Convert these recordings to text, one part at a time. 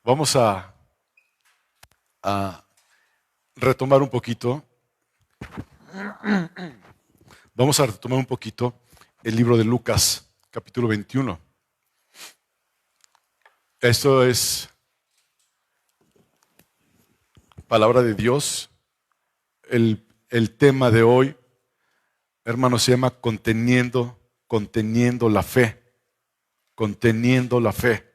Vamos a retomar un poquito. Vamos a retomar un poquito el libro de Lucas, capítulo 21. Esto es palabra de Dios. El tema de hoy, hermanos, se llama conteniendo la fe. Conteniendo la fe.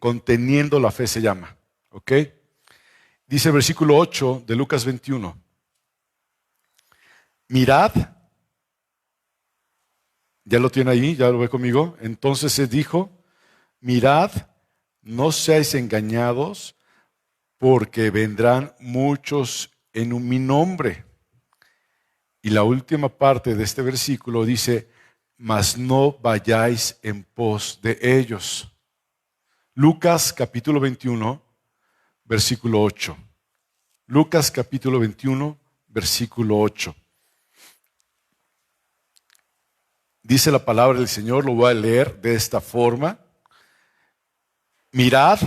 Conteniendo la fe se llama. ¿Ok? Dice el versículo 8 de Lucas 21. Mirad, ya lo tiene ahí, ya lo ve conmigo. Entonces se dijo, mirad, no seáis engañados, porque vendrán muchos en mi nombre. Y la última parte de este versículo dice, mas no vayáis en pos de ellos. Lucas capítulo 21, versículo 8. Lucas capítulo 21, versículo 8. Dice la palabra del Señor, lo voy a leer de esta forma. Mirad,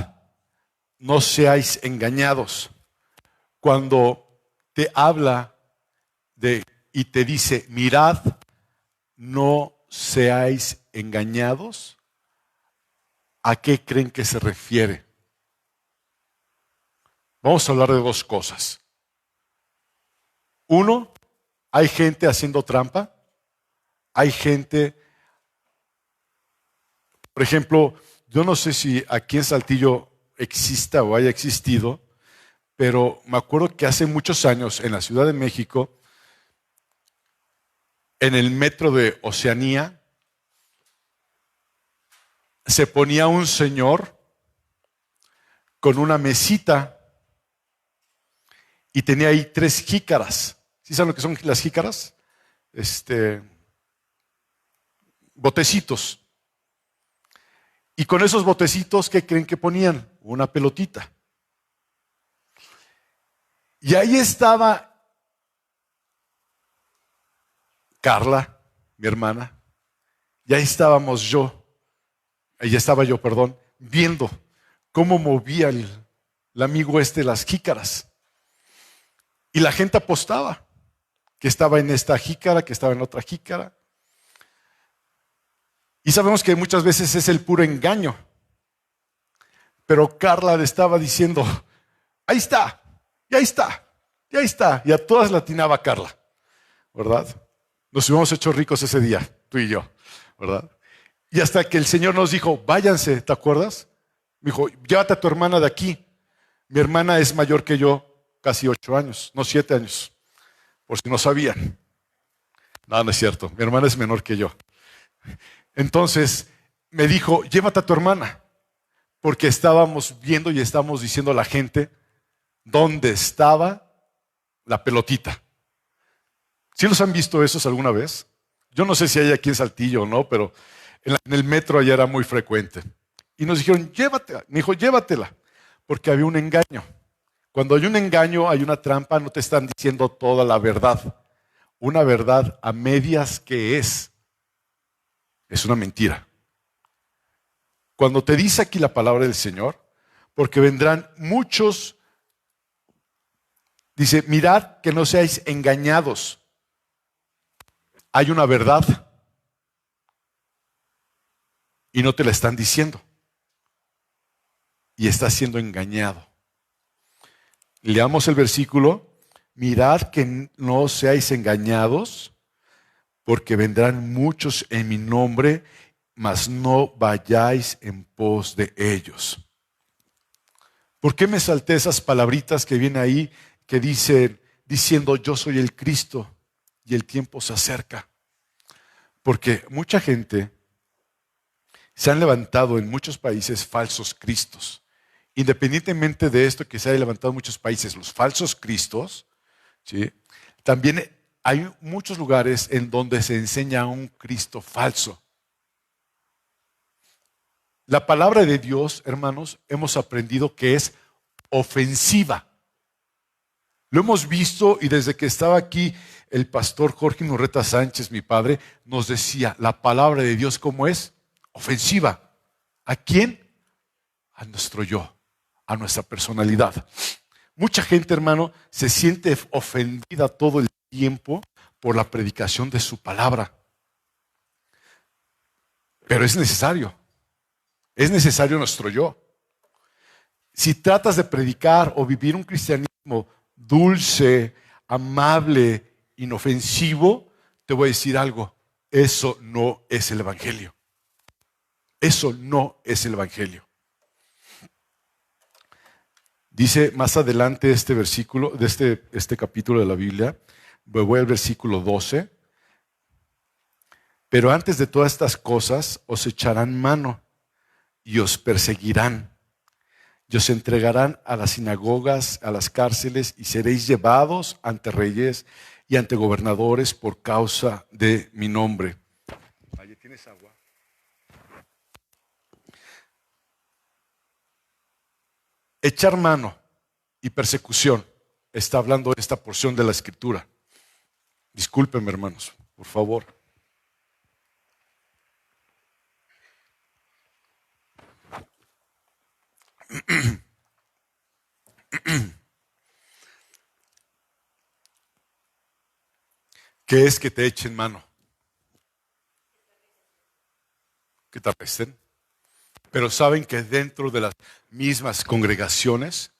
no seáis engañados. Cuando te habla y te dice, mirad, no seáis engañados, ¿a qué creen que se refiere? Vamos a hablar de dos cosas. Uno, hay gente haciendo trampa. Hay gente, por ejemplo, yo no sé si aquí en Saltillo exista o haya existido, pero me acuerdo que hace muchos años en la Ciudad de México, en el metro de Oceanía, se ponía un señor con una mesita y tenía ahí 3 jícaras. ¿Sí saben lo que son las jícaras? Botecitos. Y con esos botecitos, ¿qué creen que ponían? Una pelotita. Y ahí estaba Carla, mi hermana, y ahí estaba yo, viendo cómo movía el amigo las jícaras. Y la gente apostaba, que estaba en esta jícara, que estaba en otra jícara. Y sabemos que muchas veces es el puro engaño. Pero Carla le estaba diciendo, ahí está, y ahí está, y ahí está. Y a todas la atinaba Carla, ¿verdad? Nos hubiéramos hecho ricos ese día, tú y yo, ¿verdad? Y hasta que el Señor nos dijo, váyanse, ¿te acuerdas? Me dijo, llévate a tu hermana de aquí. Mi hermana es mayor que yo, casi 8 años, no 7 años, por si no sabían. No es cierto, mi hermana es menor que yo. Entonces me dijo, llévate a tu hermana, porque estábamos viendo y estábamos diciendo a la gente dónde estaba la pelotita. ¿Sí los han visto esos alguna vez? Yo no sé si hay aquí en Saltillo o no, pero en el metro allá era muy frecuente. Y nos dijeron, llévatela. Me dijo, llévatela, porque había un engaño. Cuando hay un engaño, hay una trampa, no te están diciendo toda la verdad. Una verdad a medias, ¿qué es? Es una mentira. Cuando te dice aquí la palabra del Señor, porque vendrán muchos, dice, mirad que no seáis engañados. Hay una verdad y no te la están diciendo. Y estás siendo engañado. Leamos el versículo. Mirad que no seáis engañados, porque vendrán muchos en mi nombre, mas no vayáis en pos de ellos. ¿Por qué me salté esas palabritas que vienen ahí que dicen, diciendo yo soy el Cristo y el tiempo se acerca? Porque mucha gente se han levantado en muchos países falsos cristos. Independientemente de esto que se haya levantado en muchos países, los falsos cristos, ¿sí? También hay muchos lugares en donde se enseña un Cristo falso. La palabra de Dios, hermanos, hemos aprendido que es ofensiva. Lo hemos visto y desde que estaba aquí el pastor Jorge Nurreta Sánchez, mi padre, nos decía, la palabra de Dios, ¿cómo es? Ofensiva. ¿A quién? a nuestro yo, a nuestra personalidad. Mucha gente, hermano, se siente ofendida todo el tiempo por la predicación de su palabra. Pero es necesario nuestro yo. Si tratas de predicar o vivir un cristianismo dulce, amable, inofensivo, te voy a decir algo, eso no es el evangelio. Eso no es el evangelio. Dice más adelante este versículo, de este capítulo de la Biblia, voy al versículo 12. Pero antes de todas estas cosas os echarán mano y os perseguirán. Y os entregarán a las sinagogas, a las cárceles, y seréis llevados ante reyes y ante gobernadores por causa de mi nombre. Ahí tienes agua. Echar mano y persecución. Está hablando de esta porción de la Escritura. Discúlpenme, hermanos, por favor. ¿Qué es que te echen mano? Que te arresten. Pero saben que dentro de las mismas congregaciones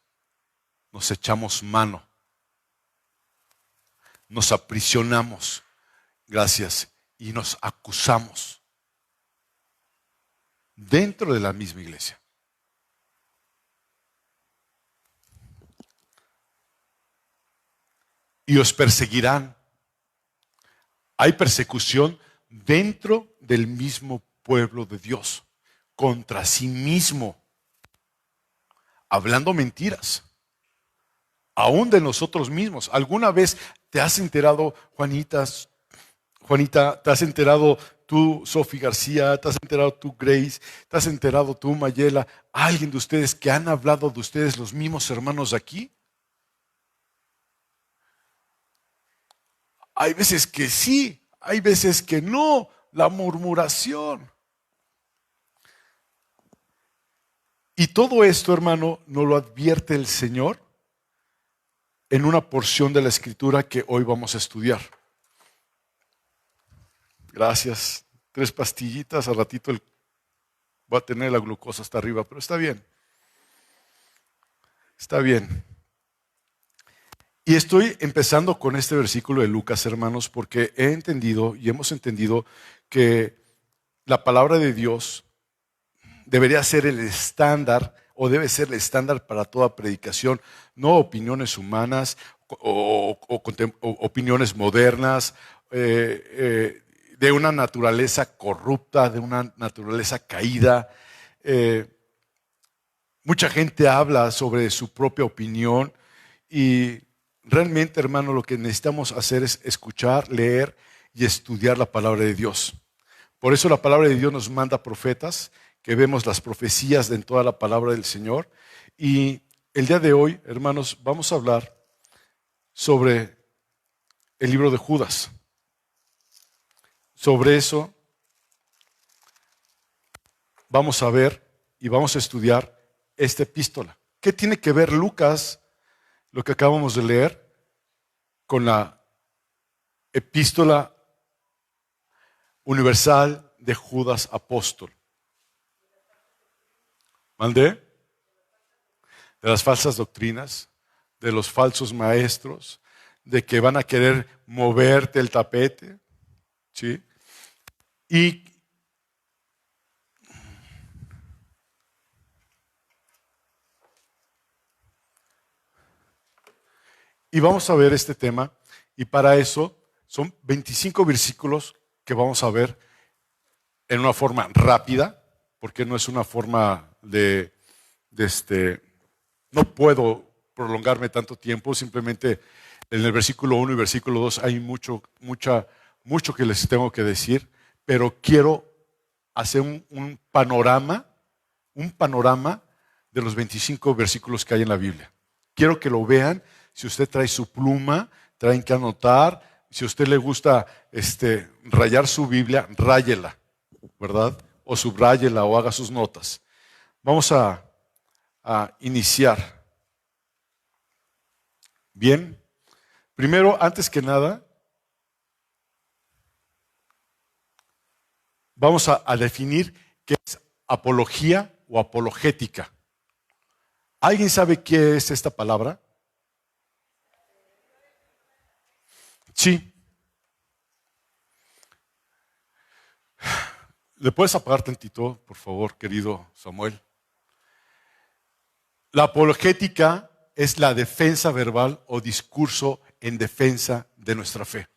nos echamos mano, nos aprisionamos, gracias, y nos acusamos dentro de la misma iglesia. Y os perseguirán. Hay persecución dentro del mismo pueblo de Dios, contra sí mismo, hablando mentiras, aún de nosotros mismos. ¿Alguna vez te has enterado, Juanita, te has enterado tú, Sofi García, te has enterado tú, Grace, te has enterado tú, Mayela, alguien de ustedes que han hablado de ustedes, los mismos hermanos de aquí? Hay veces que sí, hay veces que no, la murmuración. Y todo esto, hermano, nos lo advierte el Señor en una porción de la Escritura que hoy vamos a estudiar. Gracias. 3 pastillitas, al ratito voy a tener la glucosa hasta arriba, pero está bien. Está bien. Y estoy empezando con este versículo de Lucas, hermanos, porque he entendido y hemos entendido que la palabra de Dios debería ser el estándar o debe ser el estándar para toda predicación, no opiniones humanas o opiniones modernas de una naturaleza corrupta, de una naturaleza caída. Mucha gente habla sobre su propia opinión y realmente, hermano, lo que necesitamos hacer es escuchar, leer y estudiar la palabra de Dios. Por eso la palabra de Dios nos manda profetas, que vemos las profecías en toda la palabra del Señor. Y el día de hoy, hermanos, vamos a hablar sobre el libro de Judas. Sobre eso vamos a ver y vamos a estudiar esta epístola. ¿Qué tiene que ver Lucas, lo que acabamos de leer, con la epístola universal de Judas apóstol? ¿Mandé? De las falsas doctrinas, de los falsos maestros, de que van a querer moverte el tapete, ¿sí? Y vamos a ver este tema, y para eso son 25 versículos que vamos a ver en una forma rápida, porque no es una forma no puedo prolongarme tanto tiempo, simplemente en el versículo 1 y versículo 2 hay mucho que les tengo que decir, pero quiero hacer un panorama de los 25 versículos que hay en la Biblia. Quiero que lo vean. Si usted trae su pluma, traen que anotar. Si a usted le gusta rayar su Biblia, ráyela, ¿verdad? O subráyela o haga sus notas. Vamos a a iniciar. Bien, primero, antes que nada, vamos a definir qué es apología o apologética. ¿Alguien sabe qué es esta palabra? Sí. ¿Le puedes apagar tantito, por favor, querido Samuel? La apologética es la defensa verbal o discurso en defensa de nuestra fe.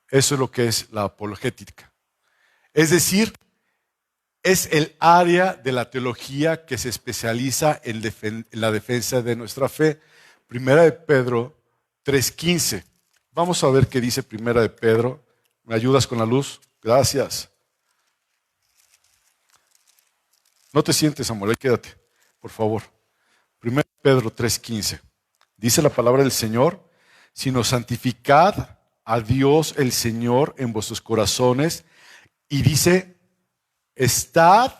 Eso es lo que es la apologética. Es decir, es el área de la teología que se especializa en la defensa de nuestra fe. Primera de Pedro 3:15. Vamos a ver qué dice Primera de Pedro. ¿Me ayudas con la luz? Gracias. No te sientes, Samuel, ahí quédate, por favor. Primera de Pedro 3:15. Dice la palabra del Señor, sino santificad a Dios el Señor en vuestros corazones. Y dice, estad,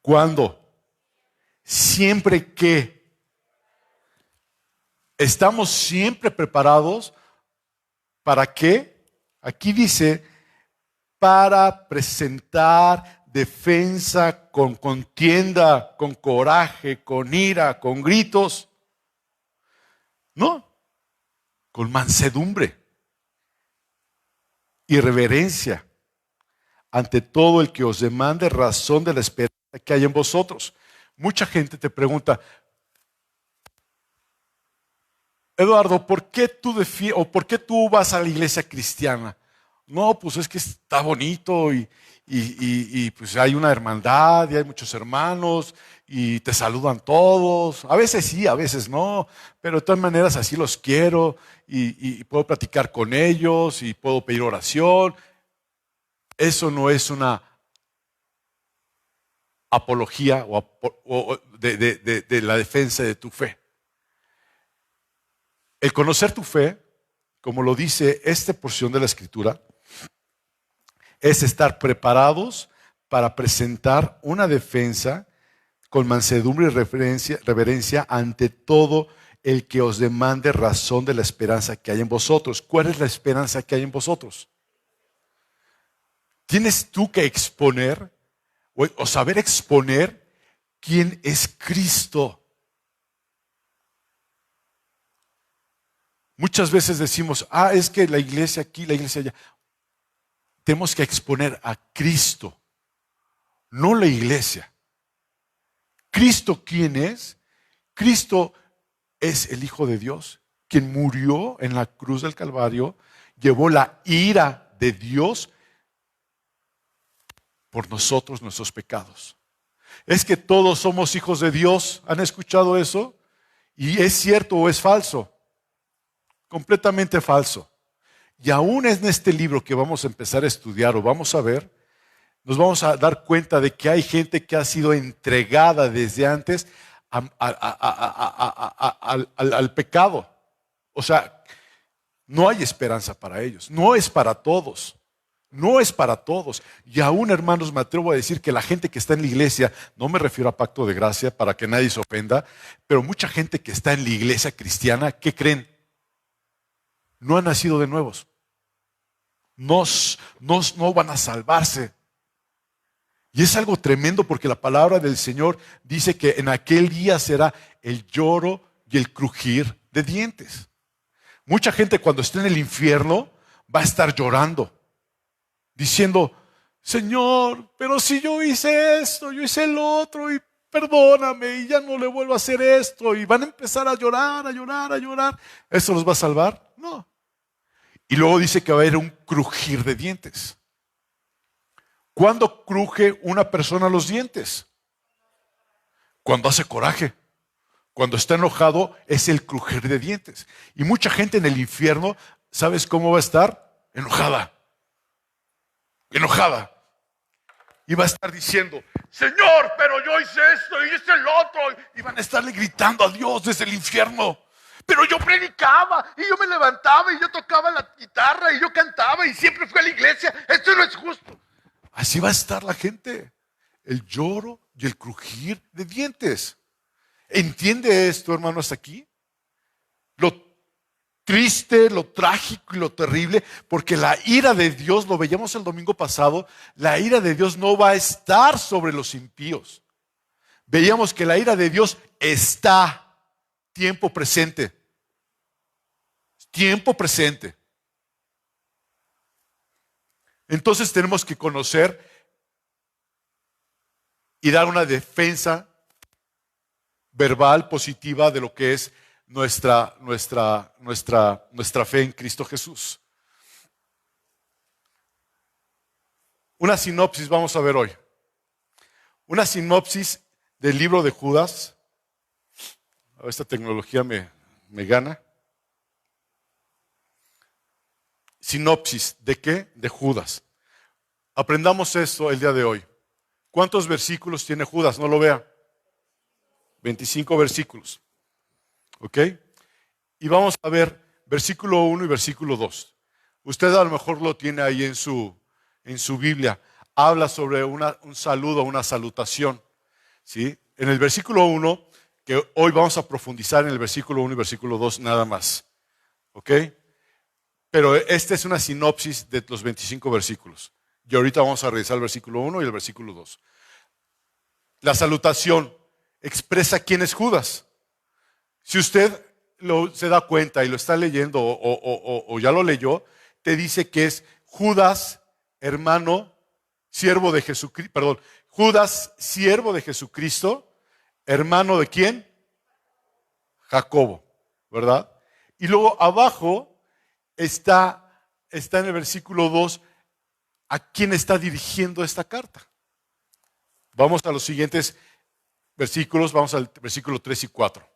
¿cuándo? Siempre que. Estamos siempre preparados. ¿Para qué? Aquí dice, para presentar defensa con contienda, con coraje, con ira, con gritos. No, con mansedumbre y reverencia ante todo el que os demande razón de la esperanza que hay en vosotros. Mucha gente te pregunta, Eduardo, ¿por qué tú vas a la iglesia cristiana? No, pues es que está bonito y pues hay una hermandad y hay muchos hermanos y te saludan todos. A veces sí, a veces no, pero de todas maneras así los quiero y puedo platicar con ellos y puedo pedir oración. Eso no es una apología o de la defensa de tu fe. El conocer tu fe, como lo dice esta porción de la Escritura, es estar preparados para presentar una defensa con mansedumbre y reverencia ante todo el que os demande razón de la esperanza que hay en vosotros. ¿Cuál es la esperanza que hay en vosotros? Tienes tú que exponer o saber exponer quién es Cristo. Muchas veces decimos, es que la iglesia aquí, la iglesia allá. Tenemos que exponer a Cristo, no la iglesia. ¿Cristo quién es? Cristo es el Hijo de Dios, quien murió en la cruz del Calvario, llevó la ira de Dios por nosotros, nuestros pecados. Es que todos somos hijos de Dios. ¿Han escuchado eso? ¿Y es cierto o es falso? Completamente falso. Y aún en este libro que vamos a empezar a estudiar o vamos a ver, nos vamos a dar cuenta de que hay gente que ha sido entregada desde antes al pecado. O sea, no hay esperanza para ellos. No es para todos. No es para todos. Y aún, hermanos, me atrevo a decir que la gente que está en la iglesia, no me refiero a pacto de gracia para que nadie se ofenda, pero mucha gente que está en la iglesia cristiana, ¿qué creen? No han nacido de nuevos. No van a salvarse. Y es algo tremendo porque la palabra del Señor dice que en aquel día será el lloro y el crujir de dientes. Mucha gente cuando esté en el infierno va a estar llorando, diciendo, Señor, pero si yo hice esto, yo hice el otro y perdóname y ya no le vuelvo a hacer esto. Y van a empezar a llorar, a llorar, a llorar. ¿Eso los va a salvar? No. Y luego dice que va a haber un crujir de dientes. ¿Cuándo cruje una persona los dientes? Cuando hace coraje. Cuando está enojado es el crujir de dientes. Y mucha gente en el infierno, ¿sabes cómo va a estar? Enojada. Enojada. Y va a estar diciendo, Señor, pero yo hice esto y hice el otro. Y van a estarle gritando a Dios desde el infierno. Pero yo predicaba y yo me levantaba y yo tocaba la guitarra y yo cantaba y siempre fui a la iglesia. Esto no es justo. Así va a estar la gente. el lloro y el crujir de dientes. ¿Entiende esto, hermano, hasta aquí? Lo triste, lo trágico y lo terrible, porque la ira de Dios, lo veíamos el domingo pasado, la ira de Dios no va a estar sobre los impíos. Veíamos que la ira de Dios está, tiempo presente. Tiempo presente. Entonces tenemos que conocer y dar una defensa verbal positiva de lo que es nuestra fe en Cristo Jesús. Una sinopsis vamos a ver hoy. Una sinopsis del libro de Judas. Esta tecnología me gana. Sinopsis, ¿de qué? De Judas. Aprendamos esto el día de hoy. ¿Cuántos versículos tiene Judas? No lo vea. 25 versículos. ¿Ok? Y vamos a ver versículo 1 y versículo 2. Usted a lo mejor lo tiene ahí en su Biblia. Habla sobre un saludo, una salutación. ¿Sí? En el versículo 1, que hoy vamos a profundizar en el versículo 1 y versículo 2 nada más. ¿Ok? Pero esta es una sinopsis de los 25 versículos. Y ahorita vamos a revisar el versículo 1 y el versículo 2. La salutación expresa quién es Judas. Si usted se da cuenta y lo está leyendo o ya lo leyó, te dice que es Judas, hermano, siervo de Jesucristo, perdón, Judas, siervo de Jesucristo, hermano de quién? Jacobo, ¿verdad? Y luego abajo está en el versículo 2 a quién está dirigiendo esta carta. Vamos a los siguientes versículos, vamos al versículo 3 y 4.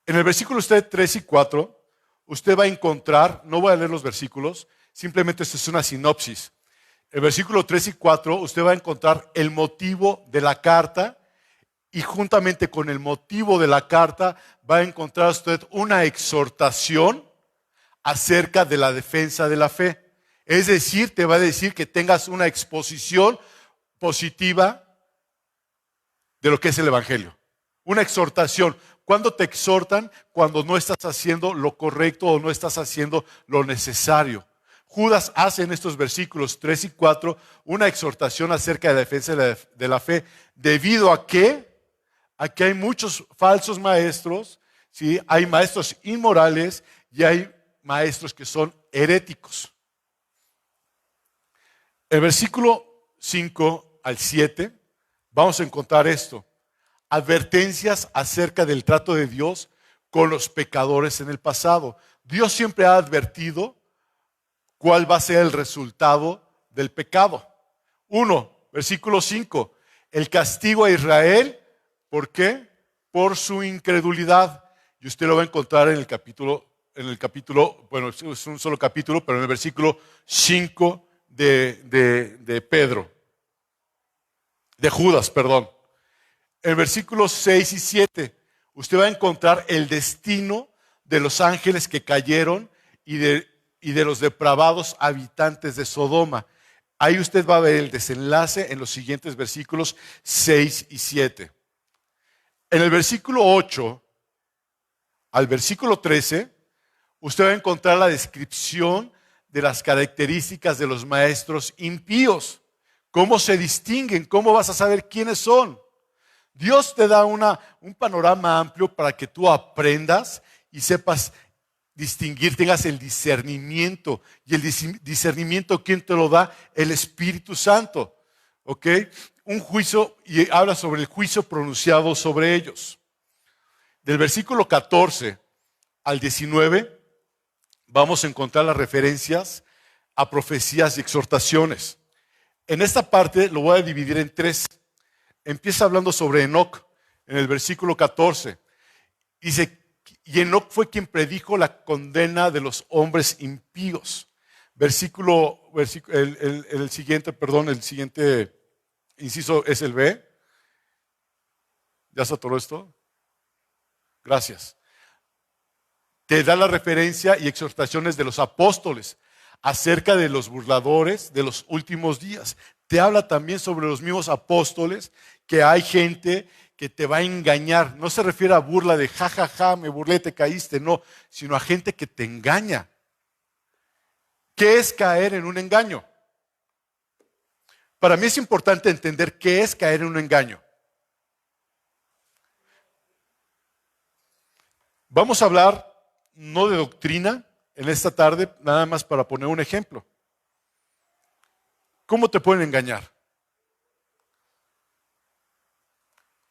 En el versículo 3 y 4, usted va a encontrar, no voy a leer los versículos, simplemente esto es una sinopsis. El versículo 3 y 4, usted va a encontrar el motivo de la carta y juntamente con el motivo de la carta va a encontrar usted una exhortación acerca de la defensa de la fe. Es decir, te va a decir que tengas una exposición positiva de lo que es el Evangelio. Una exhortación. ¿Cuándo te exhortan? Cuando no estás haciendo lo correcto o no estás haciendo lo necesario. Judas hace en estos versículos 3 y 4 una exhortación acerca de la defensa de la fe, debido a que aquí hay muchos falsos maestros, ¿sí? Hay maestros inmorales y hay maestros que son heréticos. El versículo 5 al 7 vamos a encontrar esto. Advertencias acerca del trato de Dios con los pecadores en el pasado. Dios siempre ha advertido cuál va a ser el resultado del pecado. 1, versículo 5. El castigo a Israel, ¿por qué? Por su incredulidad. Y usted lo va a encontrar en el capítulo, bueno, es un solo capítulo, pero en el versículo 5 de Pedro. De Judas, perdón. En el versículo 6 y 7, usted va a encontrar el destino de los ángeles que cayeron y de los depravados habitantes de Sodoma. Ahí usted va a ver el desenlace en los siguientes versículos 6 y 7. En el versículo 8 al versículo 13, usted va a encontrar la descripción de las características de los maestros impíos. ¿Cómo se distinguen? ¿Cómo vas a saber quiénes son? Dios te da un panorama amplio para que tú aprendas y sepas distinguir, tengas el discernimiento. Y el discernimiento, ¿quién te lo da? El Espíritu Santo. ¿Ok? Un juicio, y habla sobre el juicio pronunciado sobre ellos. Del versículo 14 al 19, vamos a encontrar las referencias a profecías y exhortaciones. En esta parte lo voy a dividir en 3. Empieza hablando sobre Enoc en el versículo 14. Dice, y Enoc fue quien predijo la condena de los hombres impíos. El siguiente inciso es el B. ¿Ya se atoró esto? Gracias. Te da la referencia y exhortaciones de los apóstoles acerca de los burladores de los últimos días. te habla también sobre los mismos apóstoles, que hay gente que te va a engañar. No se refiere a burla de ja, ja, ja, me burlé, te caíste, no, sino a gente que te engaña. ¿Qué es caer en un engaño? Para mí es importante entender qué es caer en un engaño. Vamos a hablar no de doctrina en esta tarde, nada más para poner un ejemplo. ¿Cómo te pueden engañar?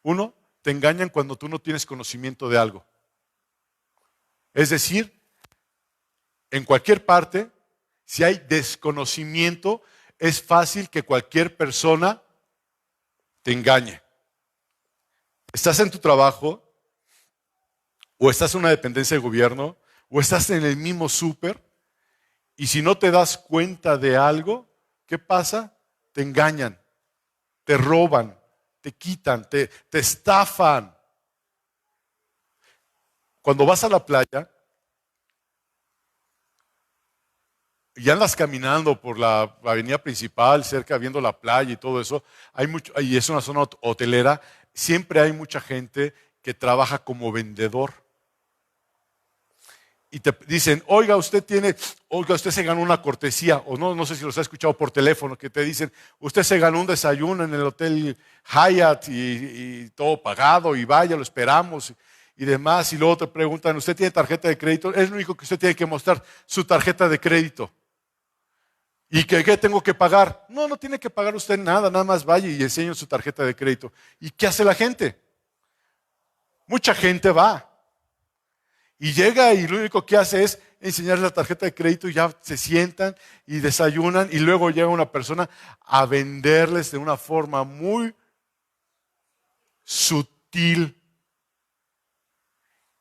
Uno, te engañan cuando tú no tienes conocimiento de algo. Es decir, en cualquier parte, si hay desconocimiento, es fácil que cualquier persona te engañe. Estás en tu trabajo, o estás en una dependencia de gobierno, o estás en el mismo súper, y si no te das cuenta de algo, ¿qué pasa? Te engañan, te roban, te quitan, te estafan. Cuando vas a la playa y andas caminando por la avenida principal, cerca viendo la playa y todo eso, y es una zona hotelera, siempre hay mucha gente que trabaja como vendedor. Y te dicen, oiga, usted se ganó una cortesía, o no sé si los ha escuchado por teléfono, que te dicen, usted se ganó un desayuno en el hotel Hyatt y todo pagado, y vaya, lo esperamos y demás. Y luego te preguntan, ¿usted tiene tarjeta de crédito? Es lo único que usted tiene que mostrar, su tarjeta de crédito. ¿Y qué tengo que pagar? No tiene que pagar usted nada más vaya y enseña su tarjeta de crédito. ¿Y qué hace la gente? Mucha gente va. Y llega y lo único que hace es enseñarle la tarjeta de crédito y ya se sientan y desayunan y luego llega una persona a venderles de una forma muy sutil.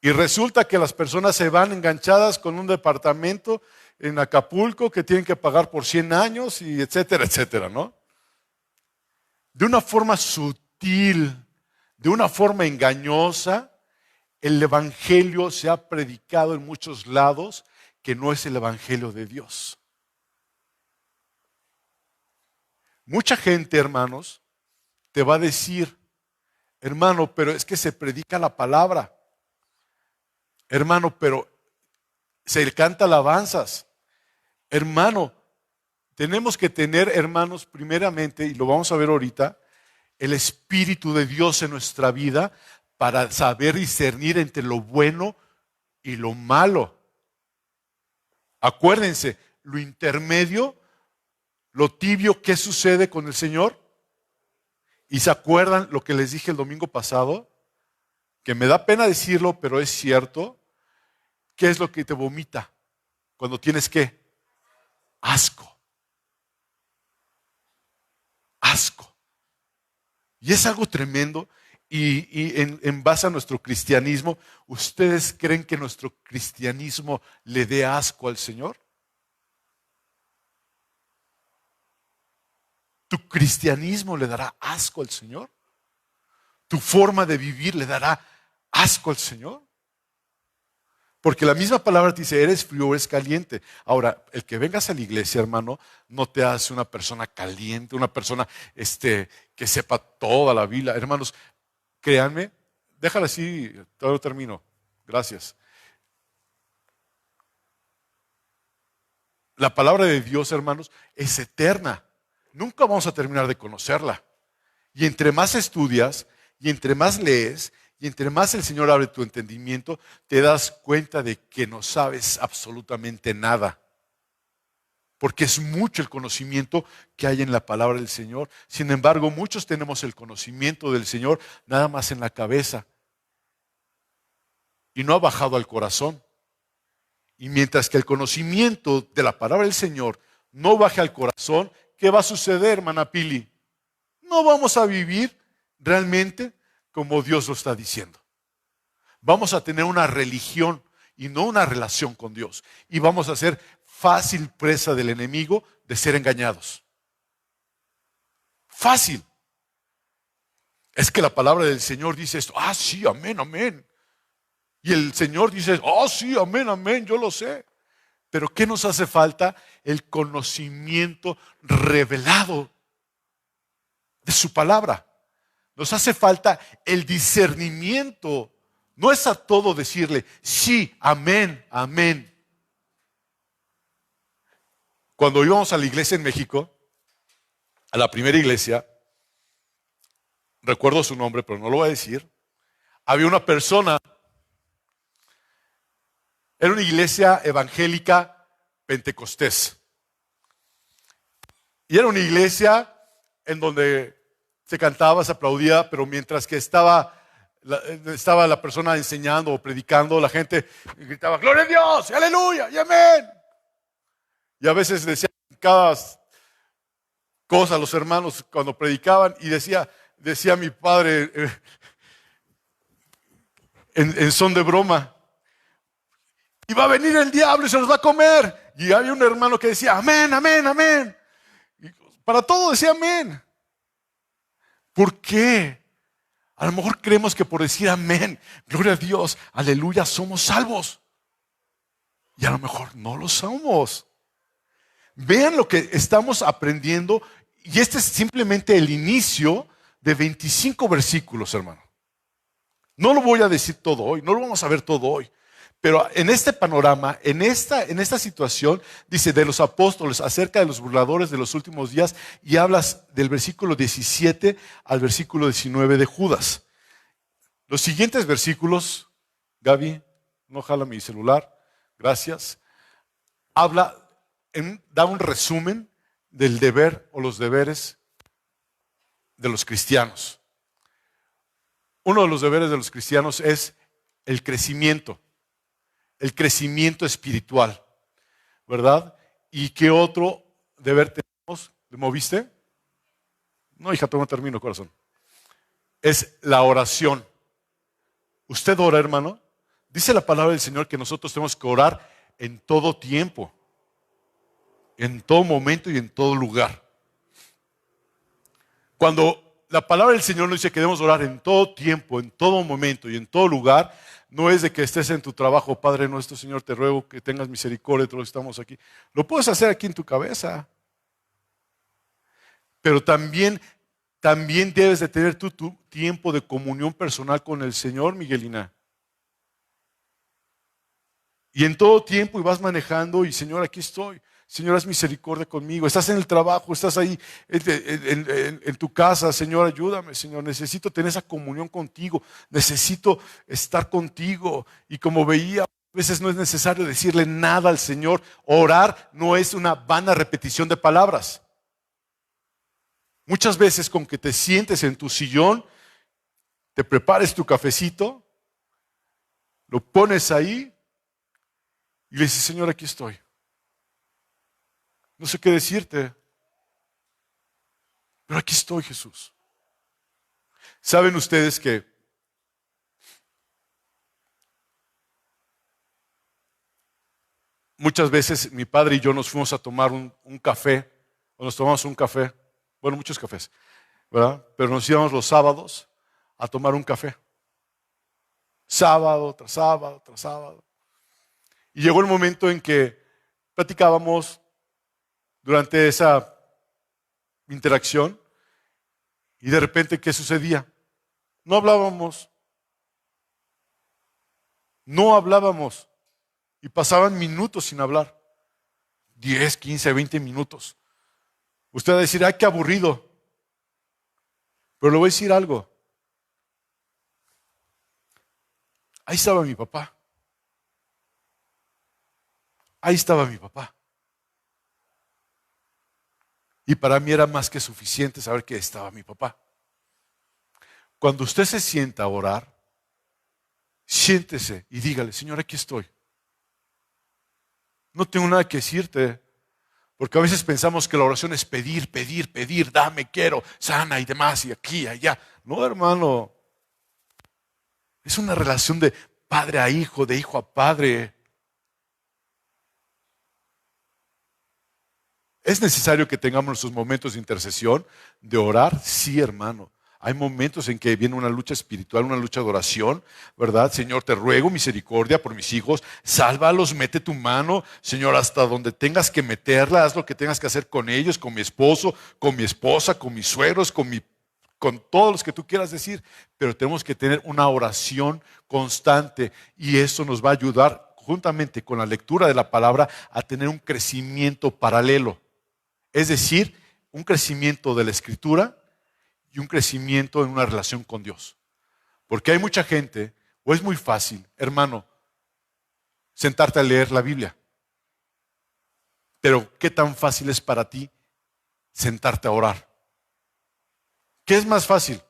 Y resulta que las personas se van enganchadas con un departamento en Acapulco que tienen que pagar por 100 años y etcétera, etcétera, ¿no? De una forma sutil, de una forma engañosa. El evangelio se ha predicado en muchos lados que no es el evangelio de Dios. Mucha gente, hermanos, te va a decir, hermano, pero es que se predica la palabra. Hermano, pero se canta alabanzas. Hermano, tenemos que tener, hermanos, primeramente, y lo vamos a ver ahorita, el Espíritu de Dios en nuestra vida para saber discernir entre lo bueno y lo malo. Acuérdense, lo intermedio, lo tibio, ¿qué sucede con el Señor? ¿Y se acuerdan lo que les dije el domingo pasado? Que me da pena decirlo, pero es cierto. ¿Qué es lo que te vomita? Cuando tienes ¿qué? Asco. Asco. Y es algo tremendo. Y en base a nuestro cristianismo, ¿ustedes creen que nuestro cristianismo le dé asco al Señor? ¿Tu cristianismo le dará asco al Señor? ¿Tu forma de vivir le dará asco al Señor? Porque la misma palabra te dice, eres frío o eres caliente. Ahora, el que vengas a la iglesia, hermano, no te hace una persona caliente, una persona que sepa toda la Biblia. Hermanos, créanme, déjala así, todavía termino. Gracias. La palabra de Dios, hermanos, es eterna. Nunca vamos a terminar de conocerla. Y entre más estudias, y entre más lees, y entre más el Señor abre tu entendimiento, te das cuenta de que no sabes absolutamente nada. Porque es mucho el conocimiento que hay en la palabra del Señor. Sin embargo, muchos tenemos el conocimiento del Señor nada más en la cabeza. Y no ha bajado al corazón. Y mientras que el conocimiento de la palabra del Señor no baje al corazón, ¿qué va a suceder, hermana Pili? No vamos a vivir realmente como Dios lo está diciendo. Vamos a tener una religión y no una relación con Dios. Y vamos a ser fácil presa del enemigo de ser engañados. Fácil. Es que la palabra del Señor dice esto. Ah, sí, amén, amén. Y el Señor dice, oh, sí, amén, amén, yo lo sé. Pero ¿qué nos hace falta? El conocimiento revelado. de su palabra. Nos hace falta el discernimiento. No es a todo decirle, sí, amén, amén. Cuando íbamos a la iglesia en México, a la primera iglesia, recuerdo su nombre, pero no lo voy a decir, había una persona, era una iglesia evangélica pentecostés. Y era una iglesia en donde se cantaba, se aplaudía, pero mientras que estaba la persona enseñando o predicando, la gente gritaba, ¡Gloria a Dios! ¡Y ¡Aleluya! ¡Y amén! Y a veces decían cada cosa a los hermanos cuando predicaban y decía mi padre en son de broma, y va a venir el diablo y se los va a comer. Y había un hermano que decía, amén, amén, amén. Y para todo decía amén. ¿Por qué? A lo mejor creemos que por decir amén, gloria a Dios, aleluya, somos salvos. Y a lo mejor no lo somos. Vean lo que estamos aprendiendo. Y este es simplemente el inicio de 25 versículos, hermano. No lo voy a decir todo hoy, no lo vamos a ver todo hoy. Pero en este panorama, en esta situación, dice de los apóstoles acerca de los burladores de los últimos días, y hablas del versículo 17 al versículo 19 de Judas. Los siguientes versículos, Gaby, no jala mi celular, gracias, da un resumen del deber o los deberes de los cristianos. Uno de los deberes de los cristianos es el crecimiento espiritual, ¿verdad? ¿Y qué otro deber tenemos? ¿Le moviste? No, hija, todavía no termino, corazón. Es la oración. ¿Usted ora, hermano? Dice la palabra del Señor que nosotros tenemos que orar en todo tiempo, en todo momento y en todo lugar. Cuando la palabra del Señor nos dice que debemos orar en todo tiempo, en todo momento y en todo lugar, no es de que estés en tu trabajo, Padre nuestro, Señor, te ruego que tengas misericordia de todos los que estamos aquí. Lo puedes hacer aquí en tu cabeza. Pero también debes de tener tu tiempo de comunión personal con el Señor, Miguelina. Y en todo tiempo y vas manejando y Señor, aquí estoy. Señor, haz misericordia conmigo. Estás en el trabajo, estás ahí en tu casa. Señor, ayúdame, Señor. Necesito tener esa comunión contigo. Necesito estar contigo. Y como veía, a veces no es necesario decirle nada al Señor. Orar no es una vana repetición de palabras. Muchas veces con que te sientes en tu sillón, te prepares tu cafecito, lo pones ahí y le dices, Señor, aquí estoy. No sé qué decirte, pero aquí estoy, Jesús. ¿Saben ustedes que muchas veces mi padre y yo nos fuimos a tomar un café, o nos tomamos un café, bueno, muchos cafés, ¿verdad? Pero nos íbamos los sábados a tomar un café. Sábado tras sábado tras sábado. Y llegó el momento en que platicábamos durante esa interacción y de repente, ¿qué sucedía? No hablábamos. No hablábamos. Y pasaban minutos sin hablar. 10, 15, 20 minutos. Usted va a decir, ¡ay, qué aburrido! Pero le voy a decir algo. Ahí estaba mi papá. Ahí estaba mi papá. Y para mí era más que suficiente saber que estaba mi papá. Cuando usted se sienta a orar, siéntese y dígale, Señor, aquí estoy. No tengo nada que decirte, porque a veces pensamos que la oración es pedir, pedir, pedir, dame, quiero, sana y demás, y aquí, allá. No, hermano. Es una relación de padre a hijo, de hijo a padre. ¿Es necesario que tengamos nuestros momentos de intercesión, de orar? Sí, hermano. Hay momentos en que viene una lucha espiritual, una lucha de oración, ¿verdad? Señor, te ruego misericordia por mis hijos, sálvalos, mete tu mano, Señor, hasta donde tengas que meterla, haz lo que tengas que hacer con ellos, con mi esposo, con mi esposa, con mis suegros, con mi con todos los que tú quieras decir, pero tenemos que tener una oración constante y eso nos va a ayudar juntamente con la lectura de la palabra a tener un crecimiento paralelo. Es decir, un crecimiento de la Escritura y un crecimiento en una relación con Dios. Porque hay mucha gente, o es muy fácil, hermano, sentarte a leer la Biblia. Pero ¿qué tan fácil es para ti sentarte a orar? ¿Qué es más fácil?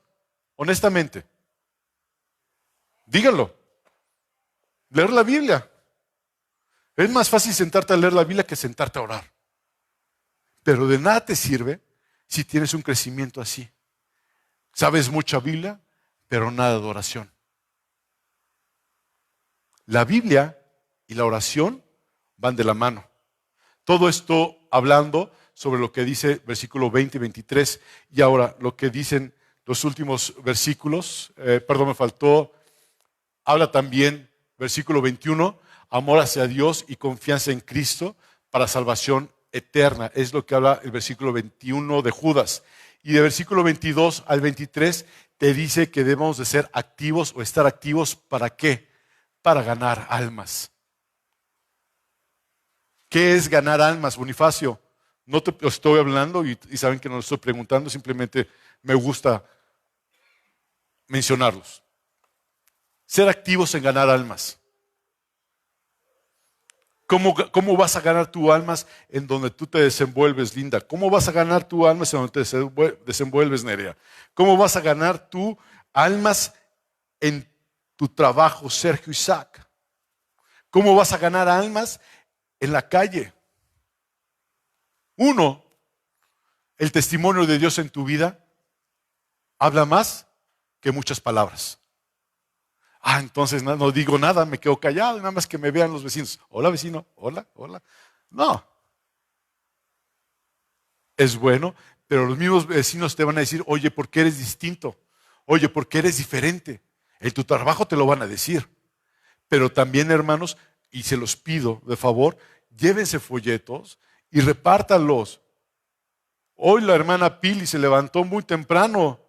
Honestamente, díganlo. Leer la Biblia. Es más fácil sentarte a leer la Biblia que sentarte a orar. Pero de nada te sirve si tienes un crecimiento así. Sabes mucha Biblia, pero nada de oración. La Biblia y la oración van de la mano. Todo esto hablando sobre lo que dice versículo 20 y 23. Y ahora lo que dicen los últimos versículos. Me faltó. Habla también, versículo 21, amor hacia Dios y confianza en Cristo para salvación eterna. Es lo que habla el versículo 21 de Judas. Y de versículo 22 al 23 te dice que debemos de ser activos o estar activos. ¿Para qué? Para ganar almas. ¿Qué es ganar almas, Bonifacio? No te estoy hablando y saben que no lo estoy preguntando, simplemente me gusta mencionarlos. Ser activos en ganar almas. ¿Cómo vas a ganar tu almas en donde tú te desenvuelves, Linda? ¿Cómo vas a ganar tu almas en donde te desenvuelves, Nerea? ¿Cómo vas a ganar tu almas en tu trabajo, Sergio Isaac? ¿Cómo vas a ganar almas en la calle? Uno, el testimonio de Dios en tu vida habla más que muchas palabras. Entonces no digo nada, me quedo callado, nada más que me vean los vecinos. Hola vecino, hola, hola. No. Es bueno, pero los mismos vecinos te van a decir, oye, ¿por qué eres distinto? Oye, ¿por qué eres diferente? En tu trabajo te lo van a decir. Pero también, hermanos, y se los pido de favor, llévense folletos y repártanlos. Hoy la hermana Pili se levantó muy temprano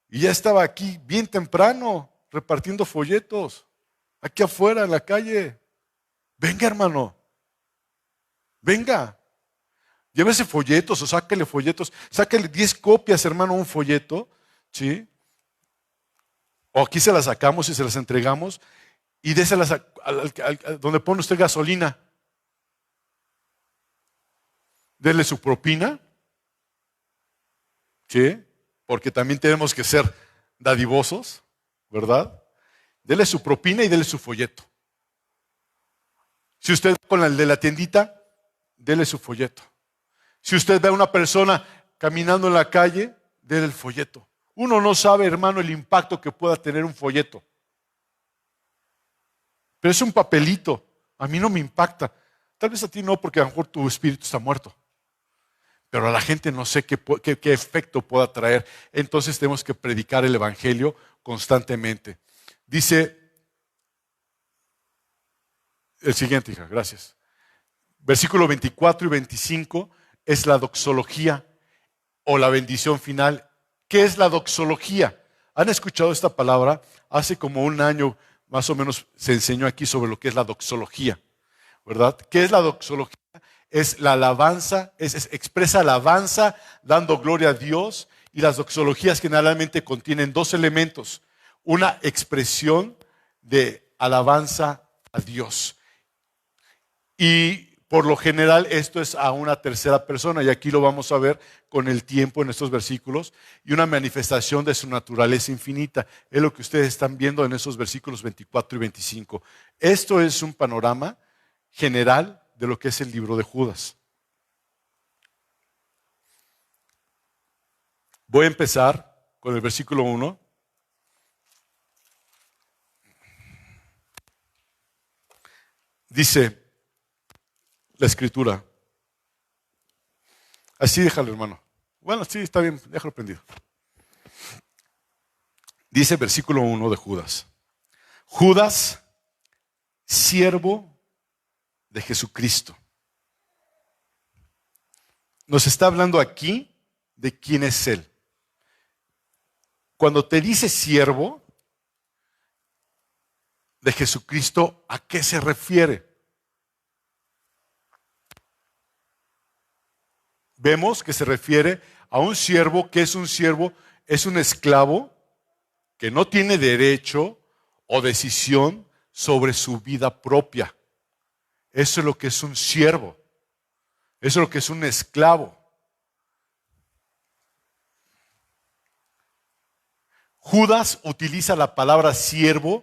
y ya estaba aquí bien temprano repartiendo folletos, aquí afuera en la calle. Venga, hermano, venga, llévese folletos o sáquele folletos, sáquele 10 copias, hermano, un folleto, ¿sí? O aquí se las sacamos y se las entregamos y déselas donde pone usted gasolina. Dele su propina, ¿sí? Porque también tenemos que ser dadivosos, ¿verdad? Dele su propina y dele su folleto. Si usted va con el de la tiendita, dele su folleto. Si usted ve a una persona caminando en la calle, dele el folleto. Uno no sabe, hermano, el impacto que pueda tener un folleto. Pero es un papelito. A mí no me impacta. Tal vez a ti no, porque a lo mejor tu espíritu está muerto. Pero a la gente no sé qué efecto pueda traer. Entonces tenemos que predicar el evangelio constantemente. Dice el siguiente, hija, gracias. Versículo 24 y 25 es la doxología o la bendición final. ¿Qué es la doxología? ¿Han escuchado esta palabra? Hace como un año más o menos se enseñó aquí sobre lo que es la doxología, ¿verdad? ¿Qué es la doxología? Es la alabanza, expresa alabanza dando gloria a Dios, y las doxologías generalmente contienen dos elementos: una expresión de alabanza a Dios y por lo general esto es a una tercera persona, y aquí lo vamos a ver con el tiempo en estos versículos, y una manifestación de su naturaleza infinita. Es lo que ustedes están viendo en esos versículos 24 y 25. Esto es un panorama general de lo que es el libro de Judas. Voy a empezar con el versículo 1. Dice la escritura. Así déjalo, hermano. Bueno, sí, está bien, déjalo prendido. Dice el versículo 1 de Judas. Judas, siervo de Jesucristo. Nos está hablando aquí de quién es Él. Cuando te dice siervo de Jesucristo, ¿a qué se refiere? Vemos que se refiere a un siervo. ¿Qué es un siervo? Es un esclavo que no tiene derecho o decisión sobre su vida propia. Eso es lo que es un siervo. Eso es lo que es un esclavo. Judas utiliza la palabra siervo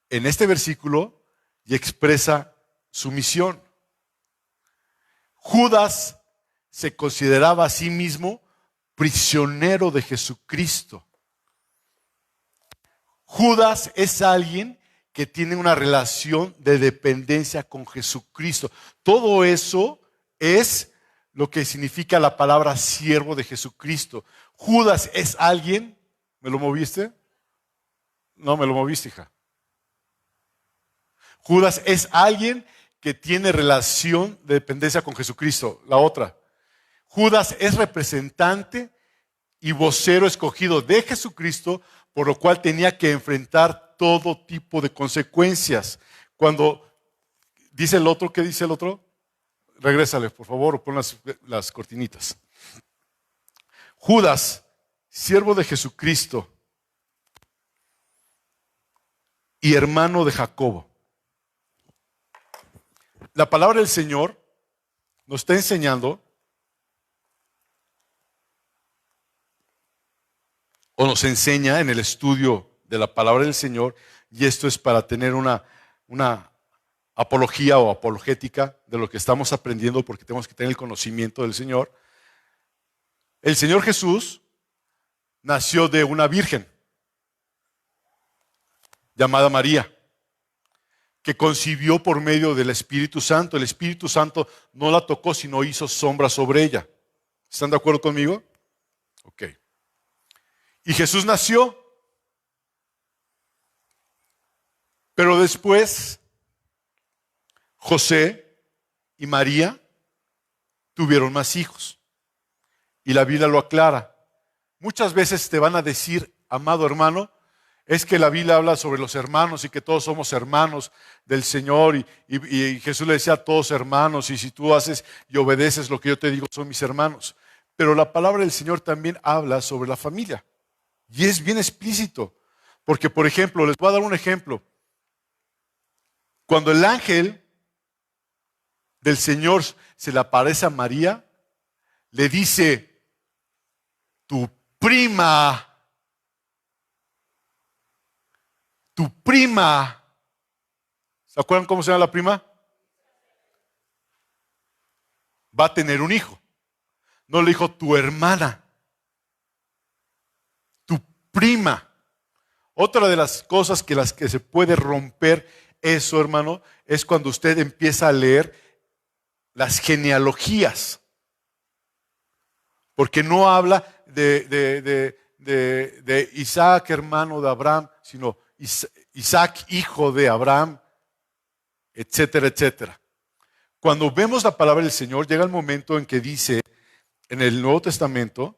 en este versículo y expresa su misión. Judas se consideraba a sí mismo prisionero de Jesucristo. Judas es alguien que tiene una relación de dependencia con Jesucristo. Todo eso es lo que significa la palabra siervo de Jesucristo. Judas es alguien, ¿me lo moviste? No, me lo moviste, hija. Judas es alguien que tiene relación de dependencia con Jesucristo. La otra. Judas es representante y vocero escogido de Jesucristo, por lo cual tenía que enfrentar todo tipo de consecuencias. Cuando dice el otro, ¿qué dice el otro? Regrésale, por favor, o pon las cortinitas. Judas, siervo de Jesucristo y hermano de Jacobo. La palabra del Señor nos está enseñando o nos enseña en el estudio de la palabra del Señor, y esto es para tener una apología o apologética de lo que estamos aprendiendo, porque tenemos que tener el conocimiento del Señor. El Señor Jesús nació de una virgen llamada María, que concibió por medio del Espíritu Santo. El Espíritu Santo no la tocó, sino hizo sombra sobre ella. ¿Están de acuerdo conmigo? Ok. Y Jesús nació, pero después José y María tuvieron más hijos. Y la Biblia lo aclara. Muchas veces te van a decir, amado hermano, es que la Biblia habla sobre los hermanos y que todos somos hermanos del Señor, y Jesús le decía a todos hermanos, y si tú haces y obedeces lo que yo te digo, son mis hermanos. Pero la palabra del Señor también habla sobre la familia. Y es bien explícito, porque por ejemplo, les voy a dar un ejemplo. Cuando el ángel del Señor se le aparece a María, le dice, tu prima, ¿se acuerdan cómo se llama la prima? Va a tener un hijo. No le dijo tu hermana, tu prima. Otra de las cosas que las que se puede romper eso, hermano, es cuando usted empieza a leer las genealogías. Porque no habla de Isaac, hermano de Abraham, sino Isaac, hijo de Abraham, etcétera, etcétera. Cuando vemos la palabra del Señor, llega el momento en que dice en el Nuevo Testamento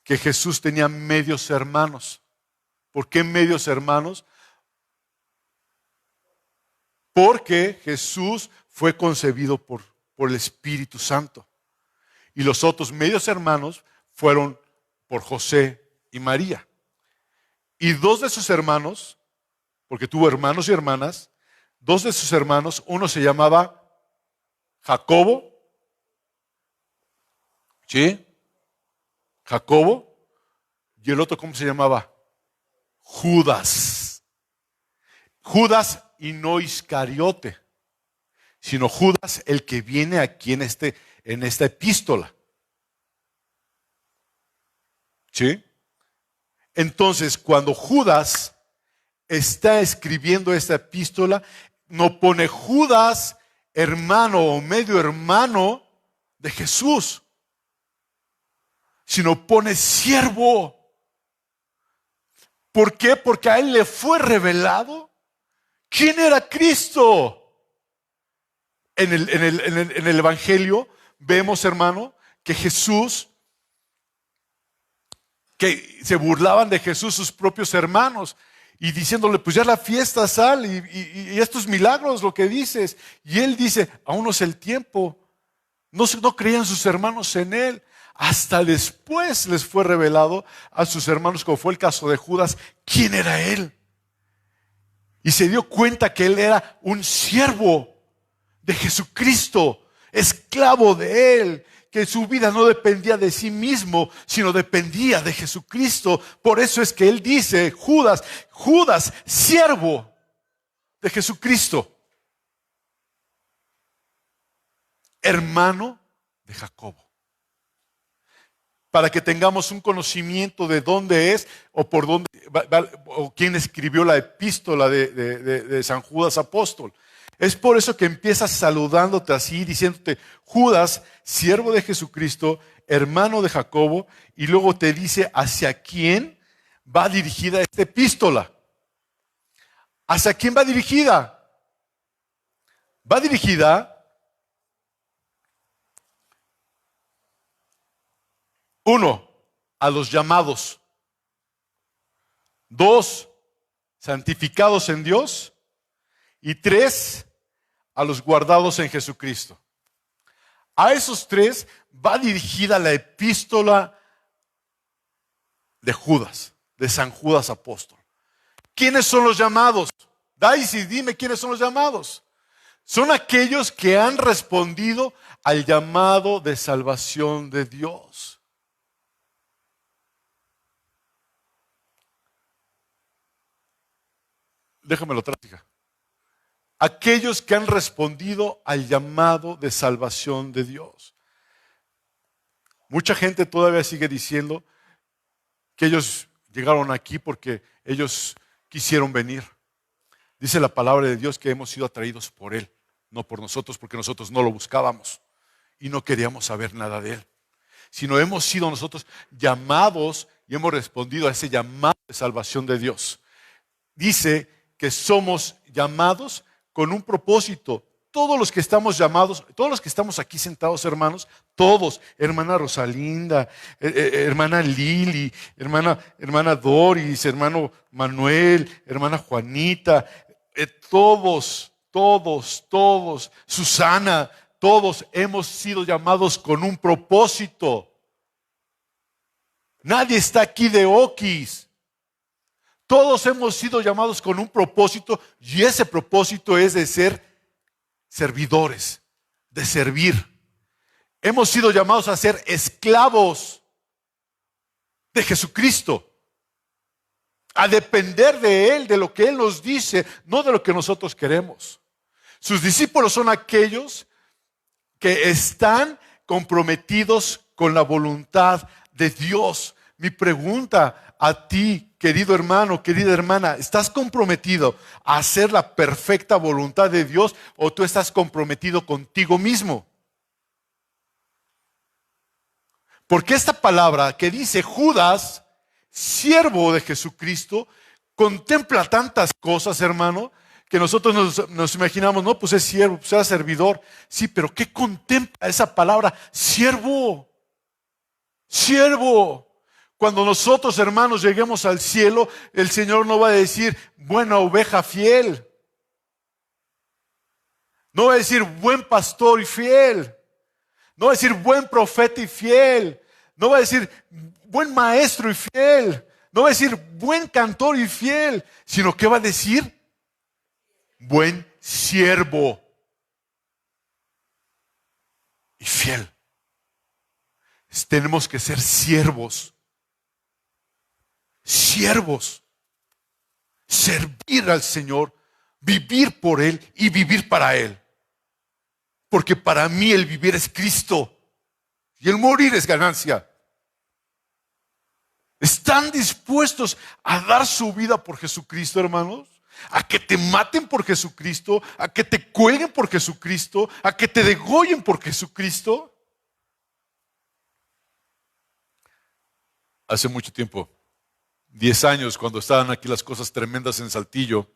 que Jesús tenía medios hermanos. ¿Por qué medios hermanos? Porque Jesús fue concebido por el Espíritu Santo. Y los otros medios hermanos fueron por José y María. Y dos de sus hermanos, porque tuvo hermanos y hermanas, dos de sus hermanos, uno se llamaba Jacobo, ¿sí? Jacobo, y el otro, ¿cómo se llamaba? Judas. Judas y no Iscariote, sino Judas, el que viene aquí en esta epístola. ¿Sí? Entonces, cuando Judas está escribiendo esta epístola, no pone Judas, hermano o medio hermano de Jesús, sino pone siervo. ¿Por qué? Porque a él le fue revelado quién era Cristo. En el Evangelio vemos, hermano, que Jesús que se burlaban de Jesús sus propios hermanos y diciéndole, pues ya la fiesta, sal y estos milagros, lo que dices. Y él dice, aún no es el tiempo. No creían sus hermanos en él. Hasta después les fue revelado a sus hermanos, como fue el caso de Judas, quién era él. Y se dio cuenta que él era un siervo de Jesucristo, esclavo de él, que su vida no dependía de sí mismo, sino dependía de Jesucristo. Por eso es que él dice, Judas, siervo de Jesucristo, hermano de Jacobo. Para que tengamos un conocimiento de dónde es o por dónde, o quién escribió la epístola de San Judas apóstol. Es por eso que empiezas saludándote así, diciéndote, Judas, siervo de Jesucristo, hermano de Jacobo, y luego te dice hacia quién va dirigida esta epístola. ¿Hacia quién va dirigida? Va dirigida, uno, a los llamados. Dos, santificados en Dios. Y tres, a los guardados en Jesucristo. A esos tres va dirigida la epístola de Judas, de San Judas apóstol. ¿Quiénes son los llamados? Daisy, dime quiénes son los llamados. Son aquellos que han respondido al llamado de salvación de Dios. Déjamelo atrás, hija. Aquellos que han respondido al llamado de salvación de Dios. Mucha gente todavía sigue diciendo que ellos llegaron aquí porque ellos quisieron venir. Dice la palabra de Dios que hemos sido atraídos por Él, no por nosotros, porque nosotros no lo buscábamos y no queríamos saber nada de Él. Sino hemos sido nosotros llamados y hemos respondido a ese llamado de salvación de Dios. Dice que somos llamados con un propósito. Todos los que estamos llamados, todos los que estamos aquí sentados, hermanos, todos, hermana Rosalinda, hermana Lili, hermana Doris, hermano Manuel, hermana Juanita, todos, Susana, todos hemos sido llamados con un propósito. Nadie está aquí de oquis. Todos hemos sido llamados con un propósito y ese propósito es de ser servidores, de servir. Hemos sido llamados a ser esclavos de Jesucristo, a depender de Él, de lo que Él nos dice, no de lo que nosotros queremos. Sus discípulos son aquellos que están comprometidos con la voluntad de Dios. Mi pregunta a ti, querido hermano, querida hermana, ¿estás comprometido a hacer la perfecta voluntad de Dios o tú estás comprometido contigo mismo? Porque esta palabra que dice Judas, siervo de Jesucristo, contempla tantas cosas, hermano, que nosotros nos imaginamos, no, pues es siervo, pues era servidor. Sí, pero ¿qué contempla esa palabra? Siervo. Siervo. Cuando nosotros, hermanos, lleguemos al cielo, el Señor no va a decir buena oveja fiel. No va a decir buen pastor y fiel. No va a decir buen profeta y fiel. No va a decir buen maestro y fiel. No va a decir buen cantor y fiel. Sino que va a decir buen siervo y fiel. Tenemos que ser siervos. Siervos. Servir al Señor, vivir por Él y vivir para Él. Porque para mí el vivir es Cristo y el morir es ganancia. ¿Están dispuestos a dar su vida por Jesucristo, hermanos? A que te maten por Jesucristo, a que te cuelguen por Jesucristo, a que te degollen por Jesucristo. Hace mucho tiempo, 10 años, cuando estaban aquí las cosas tremendas en Saltillo,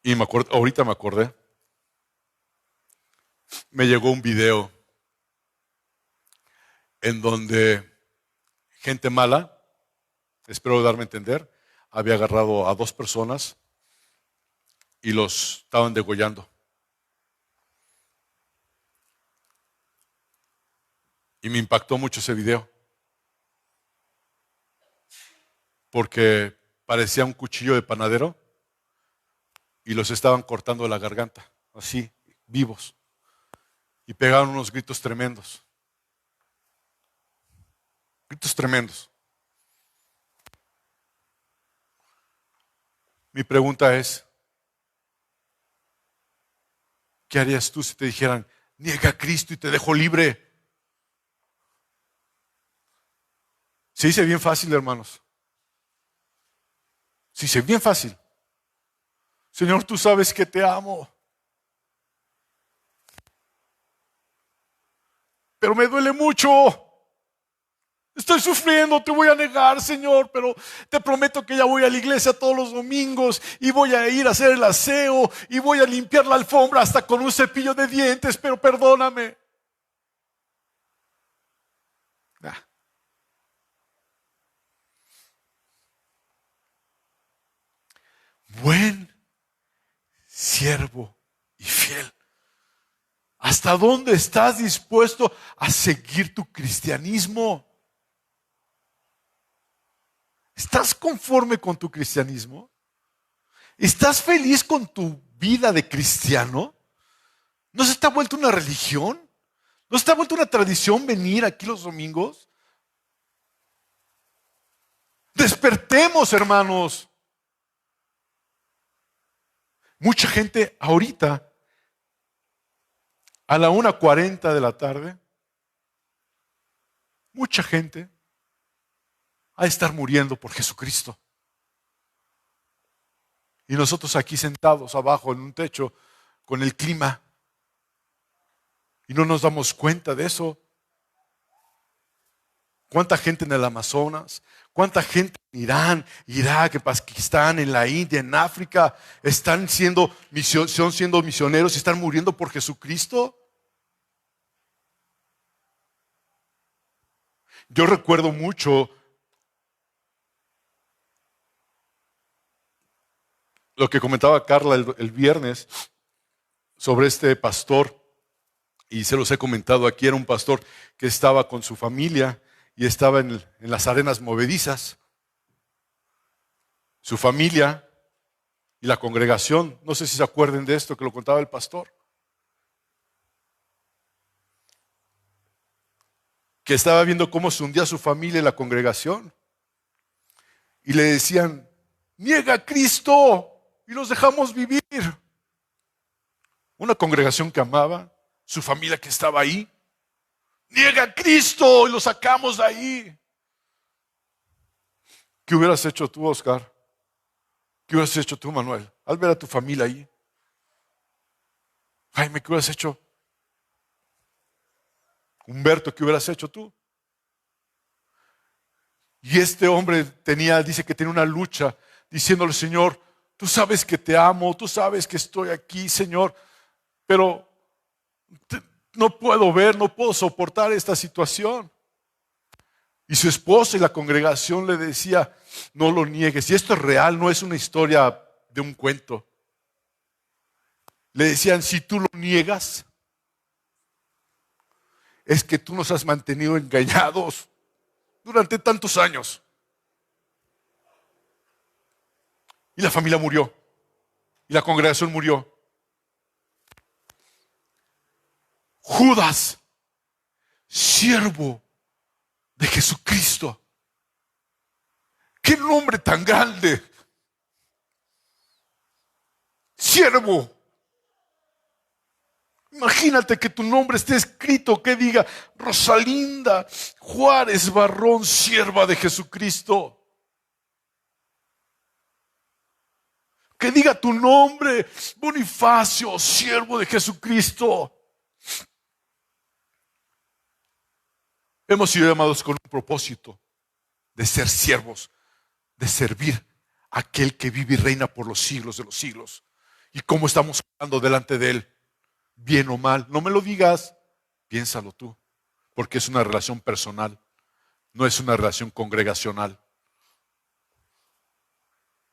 y ahorita me acordé, me llegó un video en donde gente mala, espero darme a entender, había agarrado a 2 personas y los estaban degollando. Y me impactó mucho ese video, porque parecía un cuchillo de panadero y los estaban cortando la garganta, así, vivos. Y pegaron unos gritos tremendos. Gritos tremendos. Mi pregunta es, ¿qué harías tú si te dijeran, niega a Cristo y te dejo libre? Se dice bien fácil, hermanos. Se dice bien fácil. Señor, tú sabes que te amo. Pero me duele mucho. Estoy sufriendo, te voy a negar, Señor, pero te prometo que ya voy a la iglesia todos los domingos y voy a ir a hacer el aseo y voy a limpiar la alfombra hasta con un cepillo de dientes, pero perdóname. Nah. Buen siervo y fiel. ¿Hasta dónde estás dispuesto a seguir tu cristianismo? ¿Estás conforme con tu cristianismo? ¿Estás feliz con tu vida de cristiano? ¿No se te ha vuelto una religión? ¿No se te ha vuelto una tradición venir aquí los domingos? Despertemos, hermanos. Mucha gente ahorita, a la 1:40 de la tarde, mucha gente ha de estar muriendo por Jesucristo. Y nosotros aquí sentados abajo en un techo con el clima. Y no nos damos cuenta de eso. ¿Cuánta gente en el Amazonas? ¿Cuánta gente en Irán, Irak, en Pakistán, en la India, en África están siendo misioneros y están muriendo por Jesucristo? Yo recuerdo mucho lo que comentaba Carla el viernes sobre este pastor, y se los he comentado aquí. Era un pastor que estaba con su familia y estaba en las arenas movedizas. Su familia y la congregación, no sé si se acuerdan de esto que lo contaba el pastor, que estaba viendo cómo se hundía su familia y la congregación. Y le decían, niega a Cristo y los dejamos vivir. Una congregación que amaba, su familia que estaba ahí, niega a Cristo y lo sacamos de ahí. ¿Qué hubieras hecho tú, Oscar? ¿Qué hubieras hecho tú, Manuel? Al ver a tu familia ahí. Jaime, ¿qué hubieras hecho? Humberto, ¿qué hubieras hecho tú? Y este hombre dice que tenía una lucha, diciéndole, Señor, tú sabes que te amo, tú sabes que estoy aquí, Señor, pero no puedo ver, no puedo soportar esta situación. Y su esposa y la congregación le decía, no lo niegues. Y esto es real, no es una historia de un cuento. Le decían, si tú lo niegas, es que tú nos has mantenido engañados durante tantos años. Y la familia murió. Y la congregación murió. Judas, siervo de Jesucristo. ¡Qué nombre tan grande! Siervo. Imagínate que tu nombre esté escrito, que diga Rosalinda Juárez Barrón, sierva de Jesucristo. Que diga tu nombre, Bonifacio, siervo de Jesucristo. Hemos sido llamados con un propósito de ser siervos, de servir a aquel que vive y reina por los siglos de los siglos. ¿Y cómo estamos hablando delante de Él? Bien o mal, no me lo digas, piénsalo tú, porque es una relación personal. no es una relación congregacional.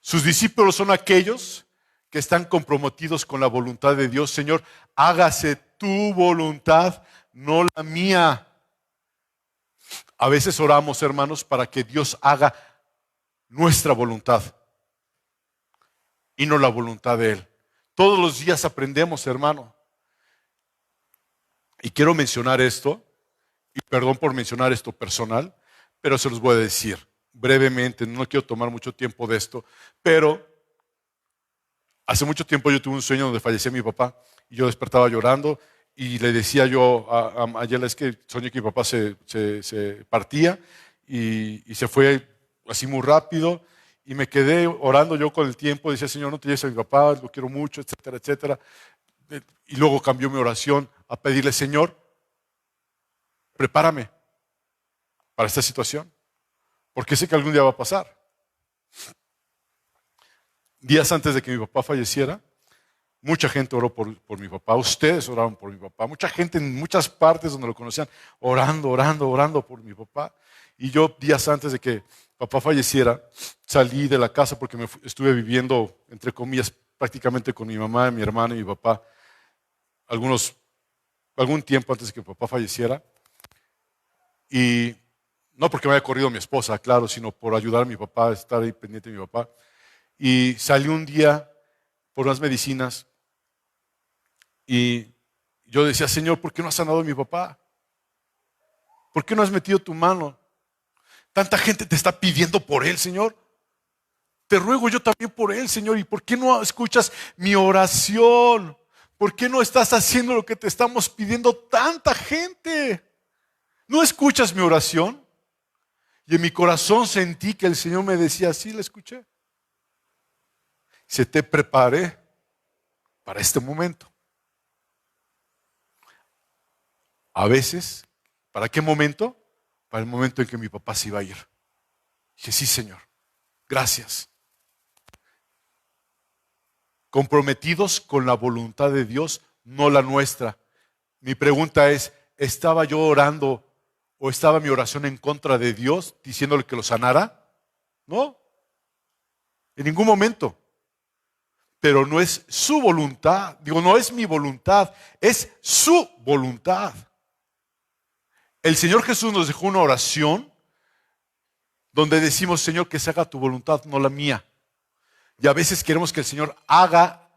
Sus discípulos son aquellos que están comprometidos con la voluntad de Dios. Señor, hágase tu voluntad, no la mía. A veces oramos, hermanos, para que Dios haga nuestra voluntad y no la voluntad de Él. Todos los días aprendemos, hermano. Y quiero mencionar esto, y perdón por mencionar esto personal, pero se los voy a decir brevemente, no quiero tomar mucho tiempo de esto, pero hace mucho tiempo yo tuve un sueño donde fallecía mi papá y yo despertaba llorando y le decía yo a Ayala, es que soñé que mi papá se partía y se fue así muy rápido y me quedé orando yo con el tiempo, decía, Señor, no te lleves a mi papá, lo quiero mucho, etcétera, etcétera. Y luego cambió mi oración a pedirle, Señor, prepárame para esta situación, porque sé que algún día va a pasar. Días antes de que mi papá falleciera, mucha gente oró por mi papá, ustedes oraron por mi papá, mucha gente en muchas partes donde lo conocían, orando por mi papá. Y yo días antes de que papá falleciera, salí de la casa porque estuve viviendo, entre comillas, prácticamente con mi mamá, mi hermana y mi papá, algún tiempo antes de que papá falleciera. Y no porque me haya corrido mi esposa, claro, sino por ayudar a mi papá, estar ahí pendiente de mi papá. Y salí un día por unas medicinas y yo decía, Señor, ¿por qué no has sanado a mi papá? ¿Por qué no has metido tu mano? Tanta gente te está pidiendo por él, Señor. Te ruego yo también por él, Señor. ¿Y por qué no escuchas mi oración? ¿Por qué no estás haciendo lo que te estamos pidiendo tanta gente? ¿No escuchas mi oración? Y en mi corazón sentí que el Señor me decía, sí, la escuché. Se te preparé para este momento. A veces, ¿para qué momento? Para el momento en que mi papá se iba a ir. Dije, sí, Señor, gracias. Comprometidos con la voluntad de Dios, no la nuestra. Mi pregunta es, ¿estaba yo orando o estaba mi oración en contra de Dios diciéndole que lo sanara? No, en ningún momento. Pero no es su voluntad, no es mi voluntad, es su voluntad. El Señor Jesús nos dejó una oración donde decimos, Señor, que se haga tu voluntad, no la mía. Y a veces queremos que el Señor haga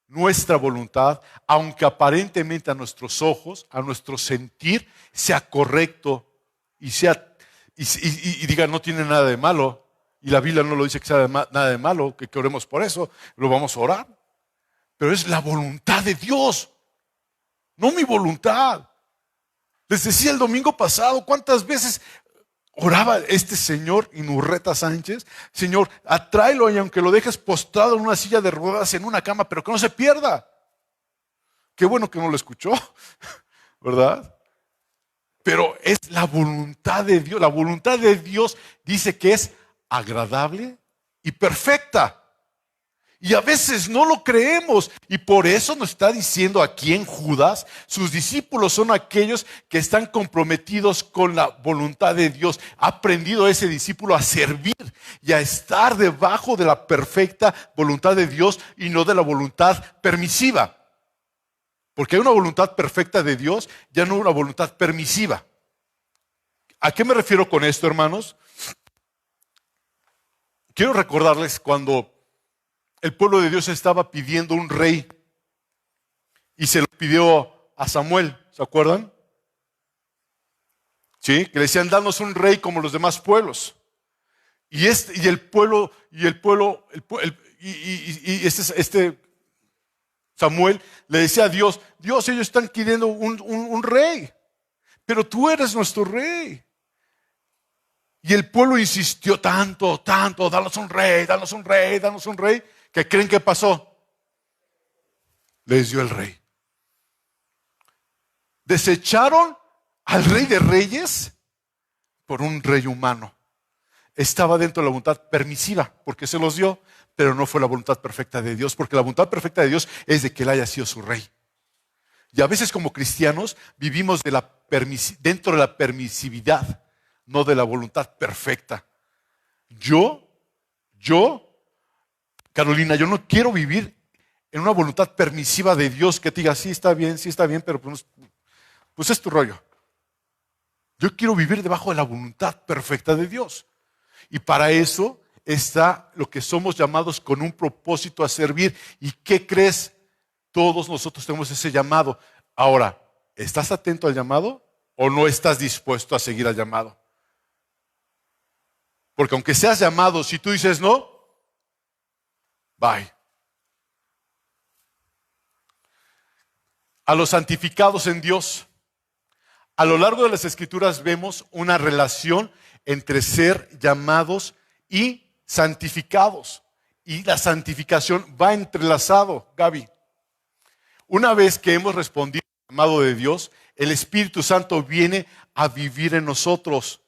nuestra voluntad, aunque aparentemente a nuestros ojos, a nuestro sentir, sea correcto y diga, no tiene nada de malo. Y la Biblia no lo dice que sea nada de malo, que oremos por eso, lo vamos a orar. Pero es la voluntad de Dios, no mi voluntad. Les decía el domingo pasado, ¿cuántas veces oraba este señor Inurreta Sánchez? Señor, atráelo y aunque lo dejes postrado en una silla de ruedas, en una cama, pero que no se pierda. Qué bueno que no lo escuchó, ¿verdad? Pero es la voluntad de Dios. La voluntad de Dios dice que es agradable y perfecta. Y a veces no lo creemos. Y por eso nos está diciendo aquí en Judas, sus discípulos son aquellos que están comprometidos con la voluntad de Dios. Ha aprendido ese discípulo a servir y a estar debajo de la perfecta voluntad de Dios y no de la voluntad permisiva. Porque hay una voluntad perfecta de Dios, ya no una voluntad permisiva. ¿A qué me refiero con esto, hermanos? Quiero recordarles cuando el pueblo de Dios estaba pidiendo un rey y se lo pidió a Samuel, ¿se acuerdan? Sí, que le decían, danos un rey como los demás pueblos. Y este Samuel le decía a Dios, Dios, ellos están pidiendo un rey, pero tú eres nuestro rey. Y el pueblo insistió tanto, danos un rey, danos un rey, danos un rey. ¿Qué creen que pasó? Les dio el rey. Desecharon al rey de reyes por un rey humano. Estaba dentro de la voluntad permisiva, porque se los dio, pero no fue la voluntad perfecta de Dios, porque la voluntad perfecta de Dios es de que Él haya sido su rey. Y a veces como cristianos vivimos dentro de la permisividad no de la voluntad perfecta. Yo, Carolina, yo no quiero vivir en una voluntad permisiva de Dios que te diga, sí está bien, pero pues es tu rollo. Yo quiero vivir debajo de la voluntad perfecta de Dios. Y para eso está lo que somos llamados con un propósito a servir. ¿Y qué crees? Todos nosotros tenemos ese llamado. Ahora, ¿estás atento al llamado o no estás dispuesto a seguir al llamado? Porque aunque seas llamado, si tú dices no, bye. A los santificados en Dios. A lo largo de las Escrituras vemos una relación entre ser llamados y santificados. Y la santificación va entrelazado, Gaby. Una vez que hemos respondido al llamado de Dios, el Espíritu Santo viene a vivir en nosotros.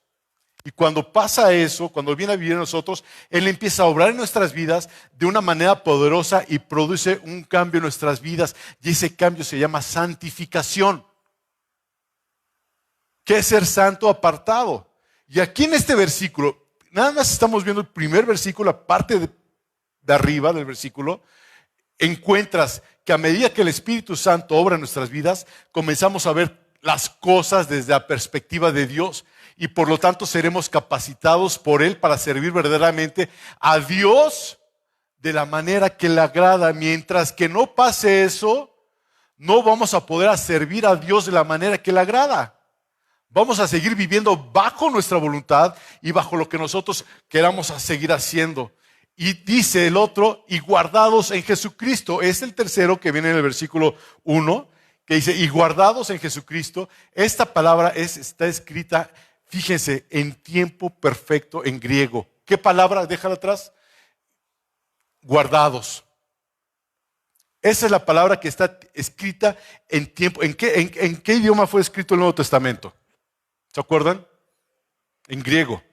Y cuando pasa eso, cuando viene a vivir en nosotros, Él empieza a obrar en nuestras vidas de una manera poderosa y produce un cambio en nuestras vidas. Y ese cambio se llama santificación. ¿Qué es ser santo apartado? Y aquí en este versículo, nada más estamos viendo el primer versículo, la parte de arriba del versículo, encuentras que a medida que el Espíritu Santo obra en nuestras vidas, comenzamos a ver las cosas desde la perspectiva de Dios y por lo tanto seremos capacitados por Él para servir verdaderamente a Dios de la manera que le agrada. Mientras que no pase eso, no vamos a poder servir a Dios de la manera que le agrada. Vamos a seguir viviendo bajo nuestra voluntad y bajo lo que nosotros queramos seguir haciendo. Y dice el otro, y guardados en Jesucristo. Es el tercero que viene en el versículo 1, que dice, y guardados en Jesucristo. Esta palabra está escrita, fíjense, en tiempo perfecto en griego. ¿Qué palabra? Déjala atrás. Guardados. Esa es la palabra que está escrita en tiempo. ¿En qué idioma fue escrito el Nuevo Testamento? ¿Se acuerdan? En griego.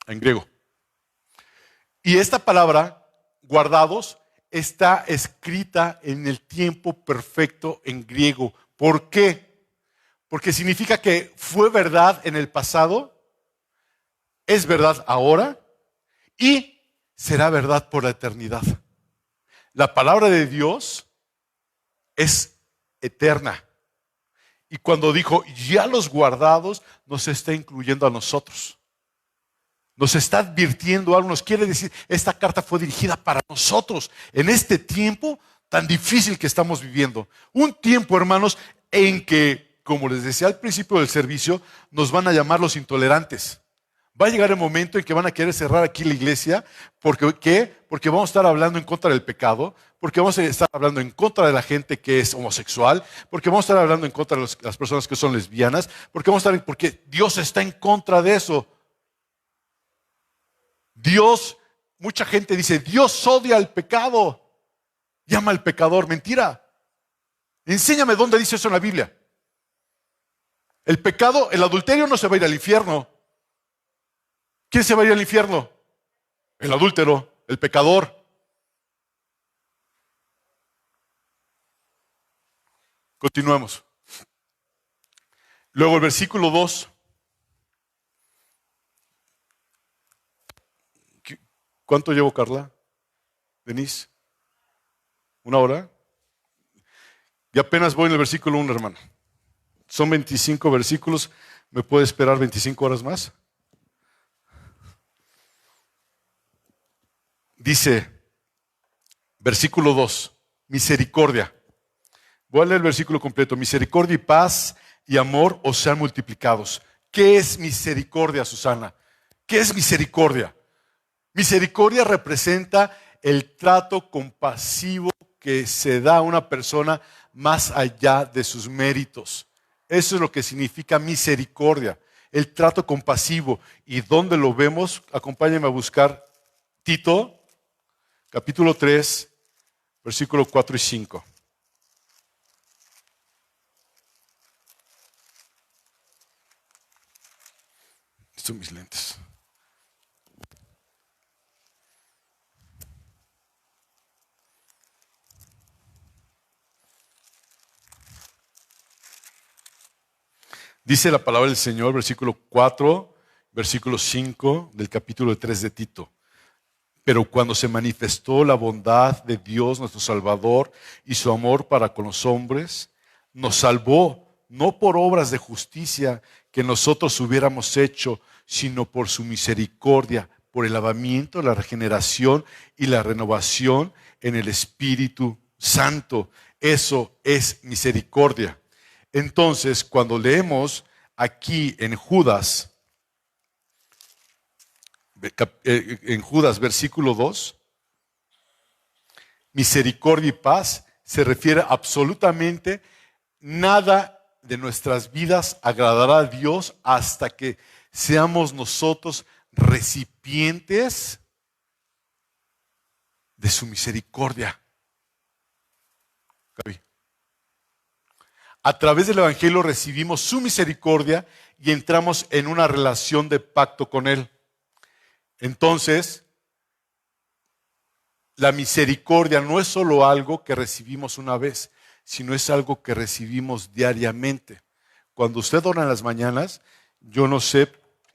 En griego. Y esta palabra, guardados, está escrita en el tiempo perfecto en griego. ¿Por qué? Porque significa que fue verdad en el pasado, es verdad ahora y será verdad por la eternidad. La palabra de Dios es eterna. Y cuando dijo, ya los guardados, nos está incluyendo a nosotros. Nos está advirtiendo algo, nos quiere decir, esta carta fue dirigida para nosotros en este tiempo tan difícil que estamos viviendo. Un tiempo, hermanos, en que, como les decía al principio del servicio, nos van a llamar los intolerantes. Va a llegar el momento en que van a querer cerrar aquí la iglesia. ¿Qué? Porque vamos a estar hablando en contra del pecado, porque vamos a estar hablando en contra de la gente que es homosexual, porque vamos a estar hablando en contra de las personas que son lesbianas, porque Dios está en contra de eso. Mucha gente dice, Dios odia al pecado, llama al pecador. Mentira. Enséñame dónde dice eso en la Biblia. El pecado, el adulterio no se va a ir al infierno. ¿Quién se va a ir al infierno? El adúltero, el pecador. Continuemos. Luego el versículo 2. ¿Cuánto llevo, Carla? ¿Denise? ¿Una hora? Y apenas voy en el versículo 1, hermano. Son 25 versículos. ¿Me puede esperar 25 horas más? Dice, versículo 2, misericordia. Voy a leer el versículo completo. Misericordia y paz y amor os sean multiplicados. ¿Qué es misericordia, Susana? ¿Qué es misericordia? Misericordia representa el trato compasivo que se da a una persona más allá de sus méritos. Eso es lo que significa misericordia, el trato compasivo. ¿Y dónde lo vemos? Acompáñenme a buscar Tito, capítulo 3, versículos 4 y 5. Estos son mis lentes. Dice la palabra del Señor, versículo 4, versículo 5 del capítulo 3 de Tito. Pero cuando se manifestó la bondad de Dios nuestro Salvador y su amor para con los hombres, nos salvó no por obras de justicia que nosotros hubiéramos hecho, sino por su misericordia, por el lavamiento, la regeneración y la renovación en el Espíritu Santo. Eso es misericordia. Entonces, cuando leemos aquí en Judas versículo 2, misericordia y paz se refiere absolutamente nada de nuestras vidas agradará a Dios hasta que seamos nosotros recipientes de su misericordia. Gaby. A través del Evangelio recibimos su misericordia y entramos en una relación de pacto con Él. Entonces, la misericordia no es solo algo que recibimos una vez, sino es algo que recibimos diariamente. Cuando usted ora en las mañanas, yo no sé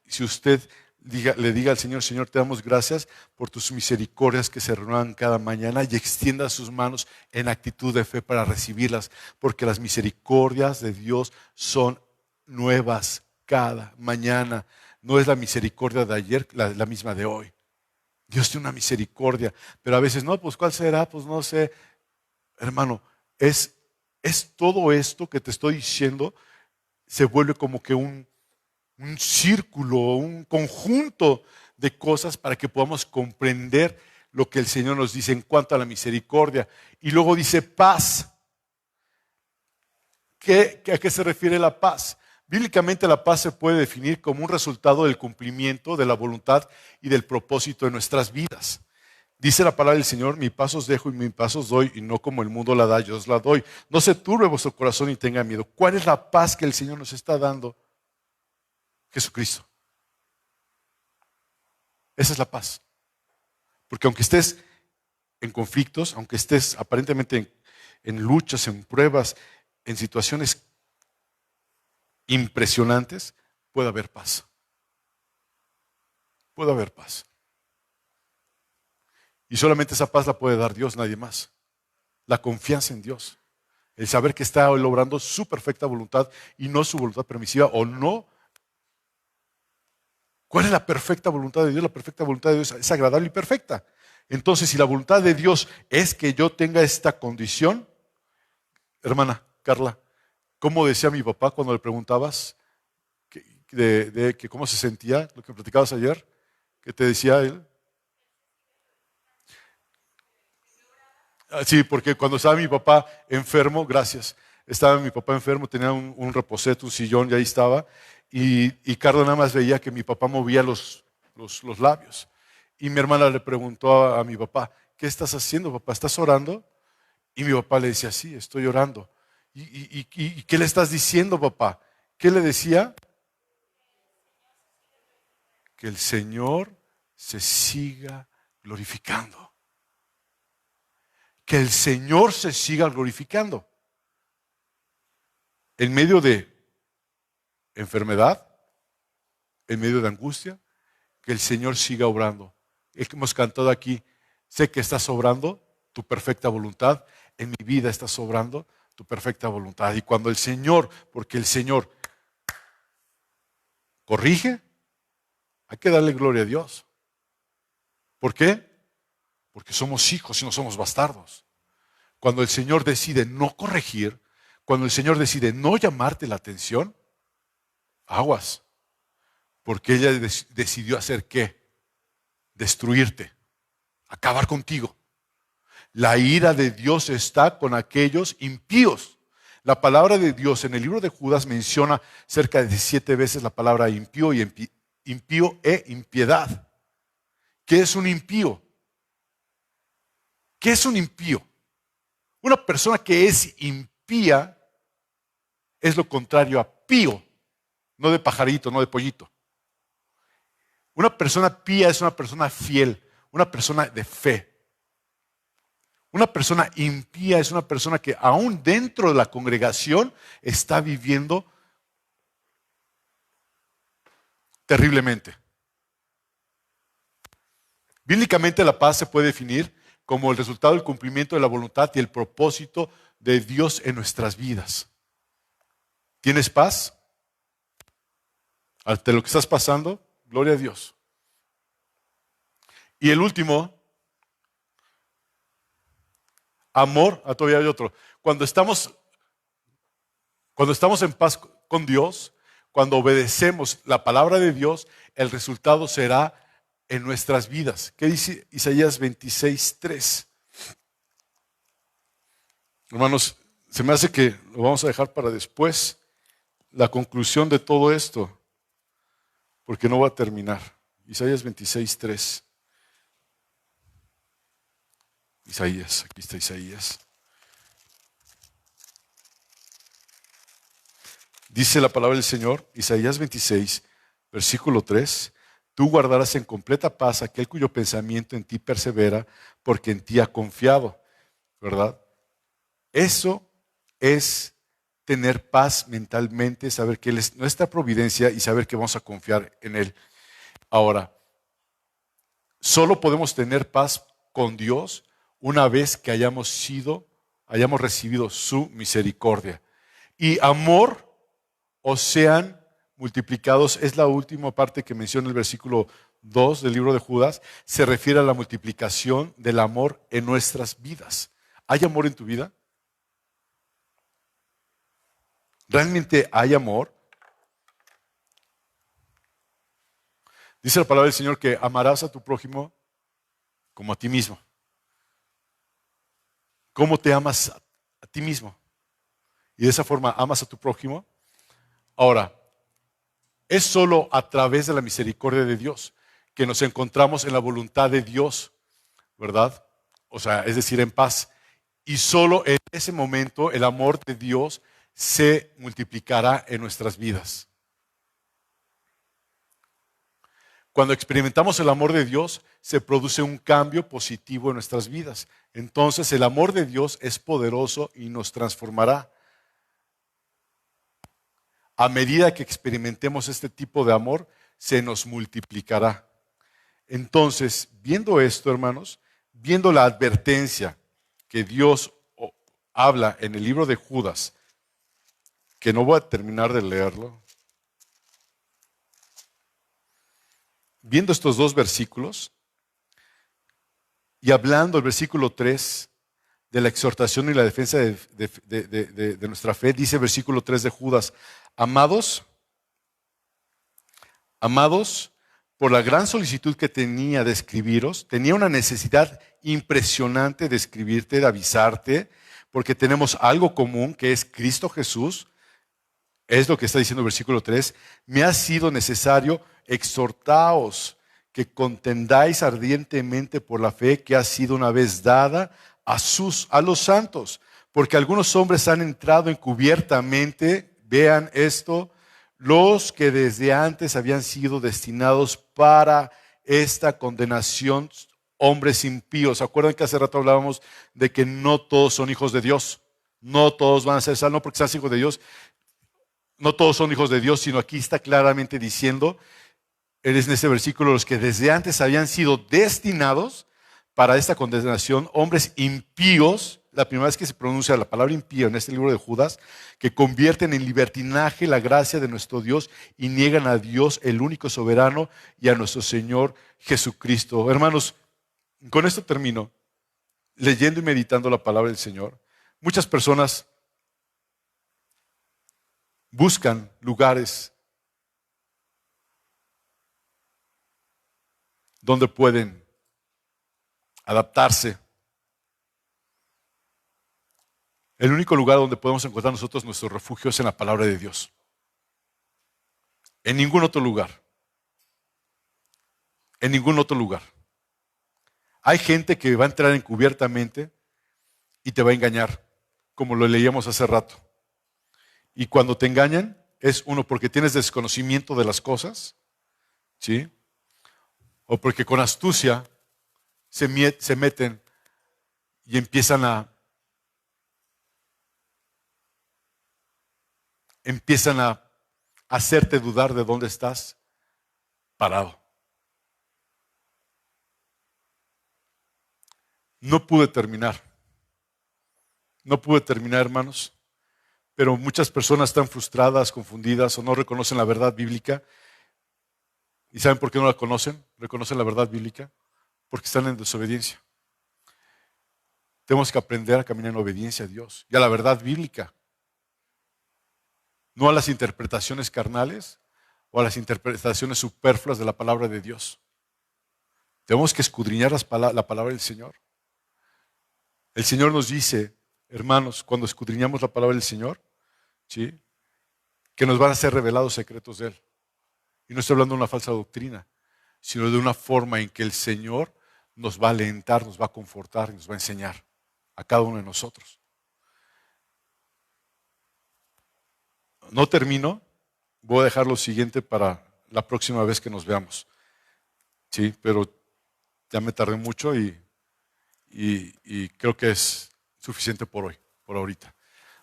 si usted le diga al Señor, Señor, te damos gracias por tus misericordias que se renuevan cada mañana y extienda sus manos en actitud de fe para recibirlas, porque las misericordias de Dios son nuevas cada mañana. No es la misericordia de ayer la misma de hoy. Dios tiene una misericordia, pero a veces no, pues ¿cuál será? Pues no sé. Hermano, es todo esto que te estoy diciendo, se vuelve como que un círculo, un conjunto de cosas para que podamos comprender lo que el Señor nos dice en cuanto a la misericordia. Y luego dice paz. ¿A qué se refiere la paz? Bíblicamente la paz se puede definir como un resultado del cumplimiento de la voluntad y del propósito de nuestras vidas. Dice la palabra del Señor, mi paz os dejo y mi paz os doy, y no como el mundo la da, yo os la doy. No se turbe vuestro corazón y tenga miedo. ¿Cuál es la paz que el Señor nos está dando? Jesucristo. Esa es la paz. Porque aunque estés en conflictos, aunque estés aparentemente en luchas, en pruebas, en situaciones impresionantes, puede haber paz. Puede haber paz. Y solamente esa paz la puede dar Dios, nadie más. La confianza en Dios. El saber que está logrando su perfecta voluntad y no su voluntad permisiva o no. ¿Cuál es la perfecta voluntad de Dios? La perfecta voluntad de Dios es agradable y perfecta. Entonces, si la voluntad de Dios es que yo tenga esta condición, hermana Carla, ¿cómo decía mi papá cuando le preguntabas que cómo se sentía, lo que platicabas ayer? ¿Qué te decía él? Sí, porque cuando estaba mi papá enfermo, gracias, estaba mi papá enfermo, tenía un reposete, un sillón, y ahí estaba, y Carla nada más veía que mi papá movía los labios. Y mi hermana le preguntó a mi papá, ¿qué estás haciendo, papá? ¿Estás orando? Y mi papá le decía, sí, estoy orando. ¿Y qué le estás diciendo, papá? ¿Qué le decía? Que el Señor se siga glorificando. Que el Señor se siga glorificando. En medio de enfermedad, en medio de angustia, que el Señor siga obrando. Hemos cantado aquí, sé que estás obrando tu perfecta voluntad, en mi vida estás obrando tu perfecta voluntad. Y cuando el Señor, porque el Señor corrige, hay que darle gloria a Dios. ¿Por qué? Porque somos hijos y no somos bastardos. Cuando el Señor decide no corregir, cuando el Señor decide no llamarte la atención, aguas. Porque ella decidió hacer ¿qué? Destruirte, acabar contigo. La ira de Dios está con aquellos impíos. La palabra de Dios en el libro de Judas menciona cerca de 7 veces la palabra impío y impío e impiedad. ¿Qué es un impío? ¿Qué es un impío? Una persona que es impía es lo contrario a pío, no de pajarito, no de pollito. Una persona pía es una persona fiel, una persona de fe. Una persona impía es una persona que aún dentro de la congregación está viviendo terriblemente. Bíblicamente la paz se puede definir como el resultado del cumplimiento de la voluntad y el propósito de Dios en nuestras vidas. ¿Tienes paz ante lo que estás pasando? Gloria a Dios. Y el último, amor. Todavía hay otro. Cuando estamos en paz con Dios, cuando obedecemos la palabra de Dios, el resultado será en nuestras vidas. ¿Qué dice Isaías 26:3? Hermanos, se me hace que lo vamos a dejar para después, la conclusión de todo esto, porque no va a terminar. Isaías 26:3. Isaías, aquí está Isaías. Dice la palabra del Señor, Isaías 26, versículo 3, tú guardarás en completa paz aquel cuyo pensamiento en ti persevera, porque en ti ha confiado, ¿verdad? Eso es tener paz mentalmente, saber que Él es nuestra providencia y saber que vamos a confiar en Él. Ahora, solo podemos tener paz con Dios una vez que hayamos recibido su misericordia. Y amor, o sean multiplicados, es la última parte que menciona el versículo 2 del libro de Judas, se refiere a la multiplicación del amor en nuestras vidas. ¿Hay amor en tu vida? ¿Realmente hay amor? Dice la palabra del Señor que amarás a tu prójimo como a ti mismo. ¿Cómo te amas a ti mismo? Y de esa forma amas a tu prójimo. Ahora, es solo a través de la misericordia de Dios que nos encontramos en la voluntad de Dios, ¿verdad? O sea, es decir, en paz. Y solo en ese momento el amor de Dios se multiplicará en nuestras vidas. Cuando experimentamos el amor de Dios, se produce un cambio positivo en nuestras vidas. Entonces, el amor de Dios es poderoso y nos transformará. A medida que experimentemos este tipo de amor, se nos multiplicará. Entonces, viendo esto, hermanos, viendo la advertencia que Dios habla en el libro de Judas, que no voy a terminar de leerlo, viendo estos dos versículos y hablando el versículo 3 de la exhortación y la defensa de nuestra fe, dice el versículo 3 de Judas, amados, por la gran solicitud que tenía de escribiros, tenía una necesidad impresionante de escribirte, de avisarte, porque tenemos algo común que es Cristo Jesús. Es lo que está diciendo el versículo 3. Me ha sido necesario exhortaos que contendáis ardientemente por la fe que ha sido una vez dada a los santos, porque algunos hombres han entrado encubiertamente, vean esto, los que desde antes habían sido destinados para esta condenación, hombres impíos. ¿Se acuerdan que hace rato hablábamos de que no todos son hijos de Dios? No todos van a ser salvos, no porque sean hijos de Dios. No todos son hijos de Dios, sino aquí está claramente diciendo, es en este versículo, los que desde antes habían sido destinados para esta condenación, hombres impíos, la primera vez que se pronuncia la palabra impío en este libro de Judas, que convierten en libertinaje la gracia de nuestro Dios y niegan a Dios, el único soberano, y a nuestro Señor Jesucristo. Hermanos, con esto termino, leyendo y meditando la palabra del Señor. Muchas personas buscan lugares donde pueden adaptarse. El único lugar donde podemos encontrar nosotros nuestro refugio es en la palabra de Dios. En ningún otro lugar. En ningún otro lugar. Hay gente que va a entrar encubiertamente y te va a engañar, como lo leíamos hace rato. Y cuando te engañan, es uno porque tienes desconocimiento de las cosas, ¿sí? O porque con astucia se meten y empiezan a hacerte dudar de dónde estás parado. No pude terminar. No pude terminar, hermanos. Pero muchas personas están frustradas, confundidas o no reconocen la verdad bíblica. ¿Y saben por qué no la conocen? Reconocen la verdad bíblica porque están en desobediencia. Tenemos que aprender a caminar en obediencia a Dios y a la verdad bíblica. No a las interpretaciones carnales o a las interpretaciones superfluas de la palabra de Dios. Tenemos que escudriñar la palabra del Señor. El Señor nos dice, hermanos, cuando escudriñamos la palabra del Señor, ¿sí?, que nos van a ser revelados secretos de Él. Y no estoy hablando de una falsa doctrina, sino de una forma en que el Señor nos va a alentar, nos va a confortar y nos va a enseñar a cada uno de nosotros. No termino, voy a dejar lo siguiente para la próxima vez que nos veamos. Sí, pero ya me tardé mucho y creo que es suficiente por hoy, por ahorita,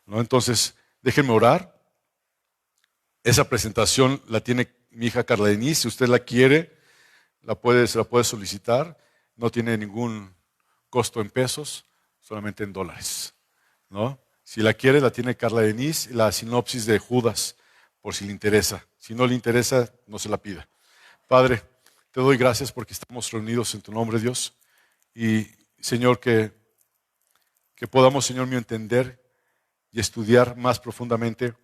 ¿no? Entonces, déjenme orar. Esa presentación la tiene mi hija Carla Denise. Si usted la quiere, se la puede solicitar. No tiene ningún costo en pesos, solamente en dólares, ¿no? Si la quiere, la tiene Carla Denise, la sinopsis de Judas, por si le interesa. Si no le interesa, no se la pida. Padre, te doy gracias porque estamos reunidos en tu nombre, Dios. Y, Señor, que podamos, Señor mío, entender y estudiar más profundamente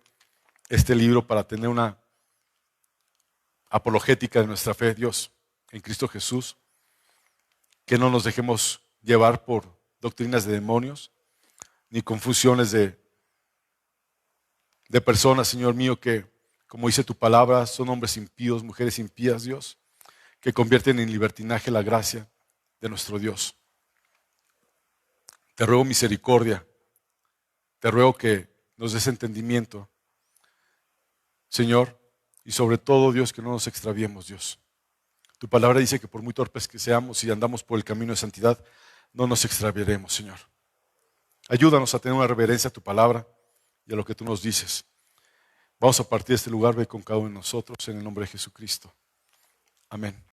este libro para tener una apologética de nuestra fe, Dios, en Cristo Jesús. Que no nos dejemos llevar por doctrinas de demonios, ni confusiones de personas, Señor mío, que, como dice tu palabra, son hombres impíos, mujeres impías, Dios, que convierten en libertinaje la gracia de nuestro Dios. Te ruego misericordia, te ruego que nos des entendimiento, Señor, y sobre todo, Dios, que no nos extraviemos, Dios. Tu palabra dice que por muy torpes que seamos y andamos por el camino de santidad, no nos extraviaremos, Señor. Ayúdanos a tener una reverencia a tu palabra y a lo que tú nos dices. Vamos a partir de este lugar, ve con cada uno de nosotros en el nombre de Jesucristo. Amén.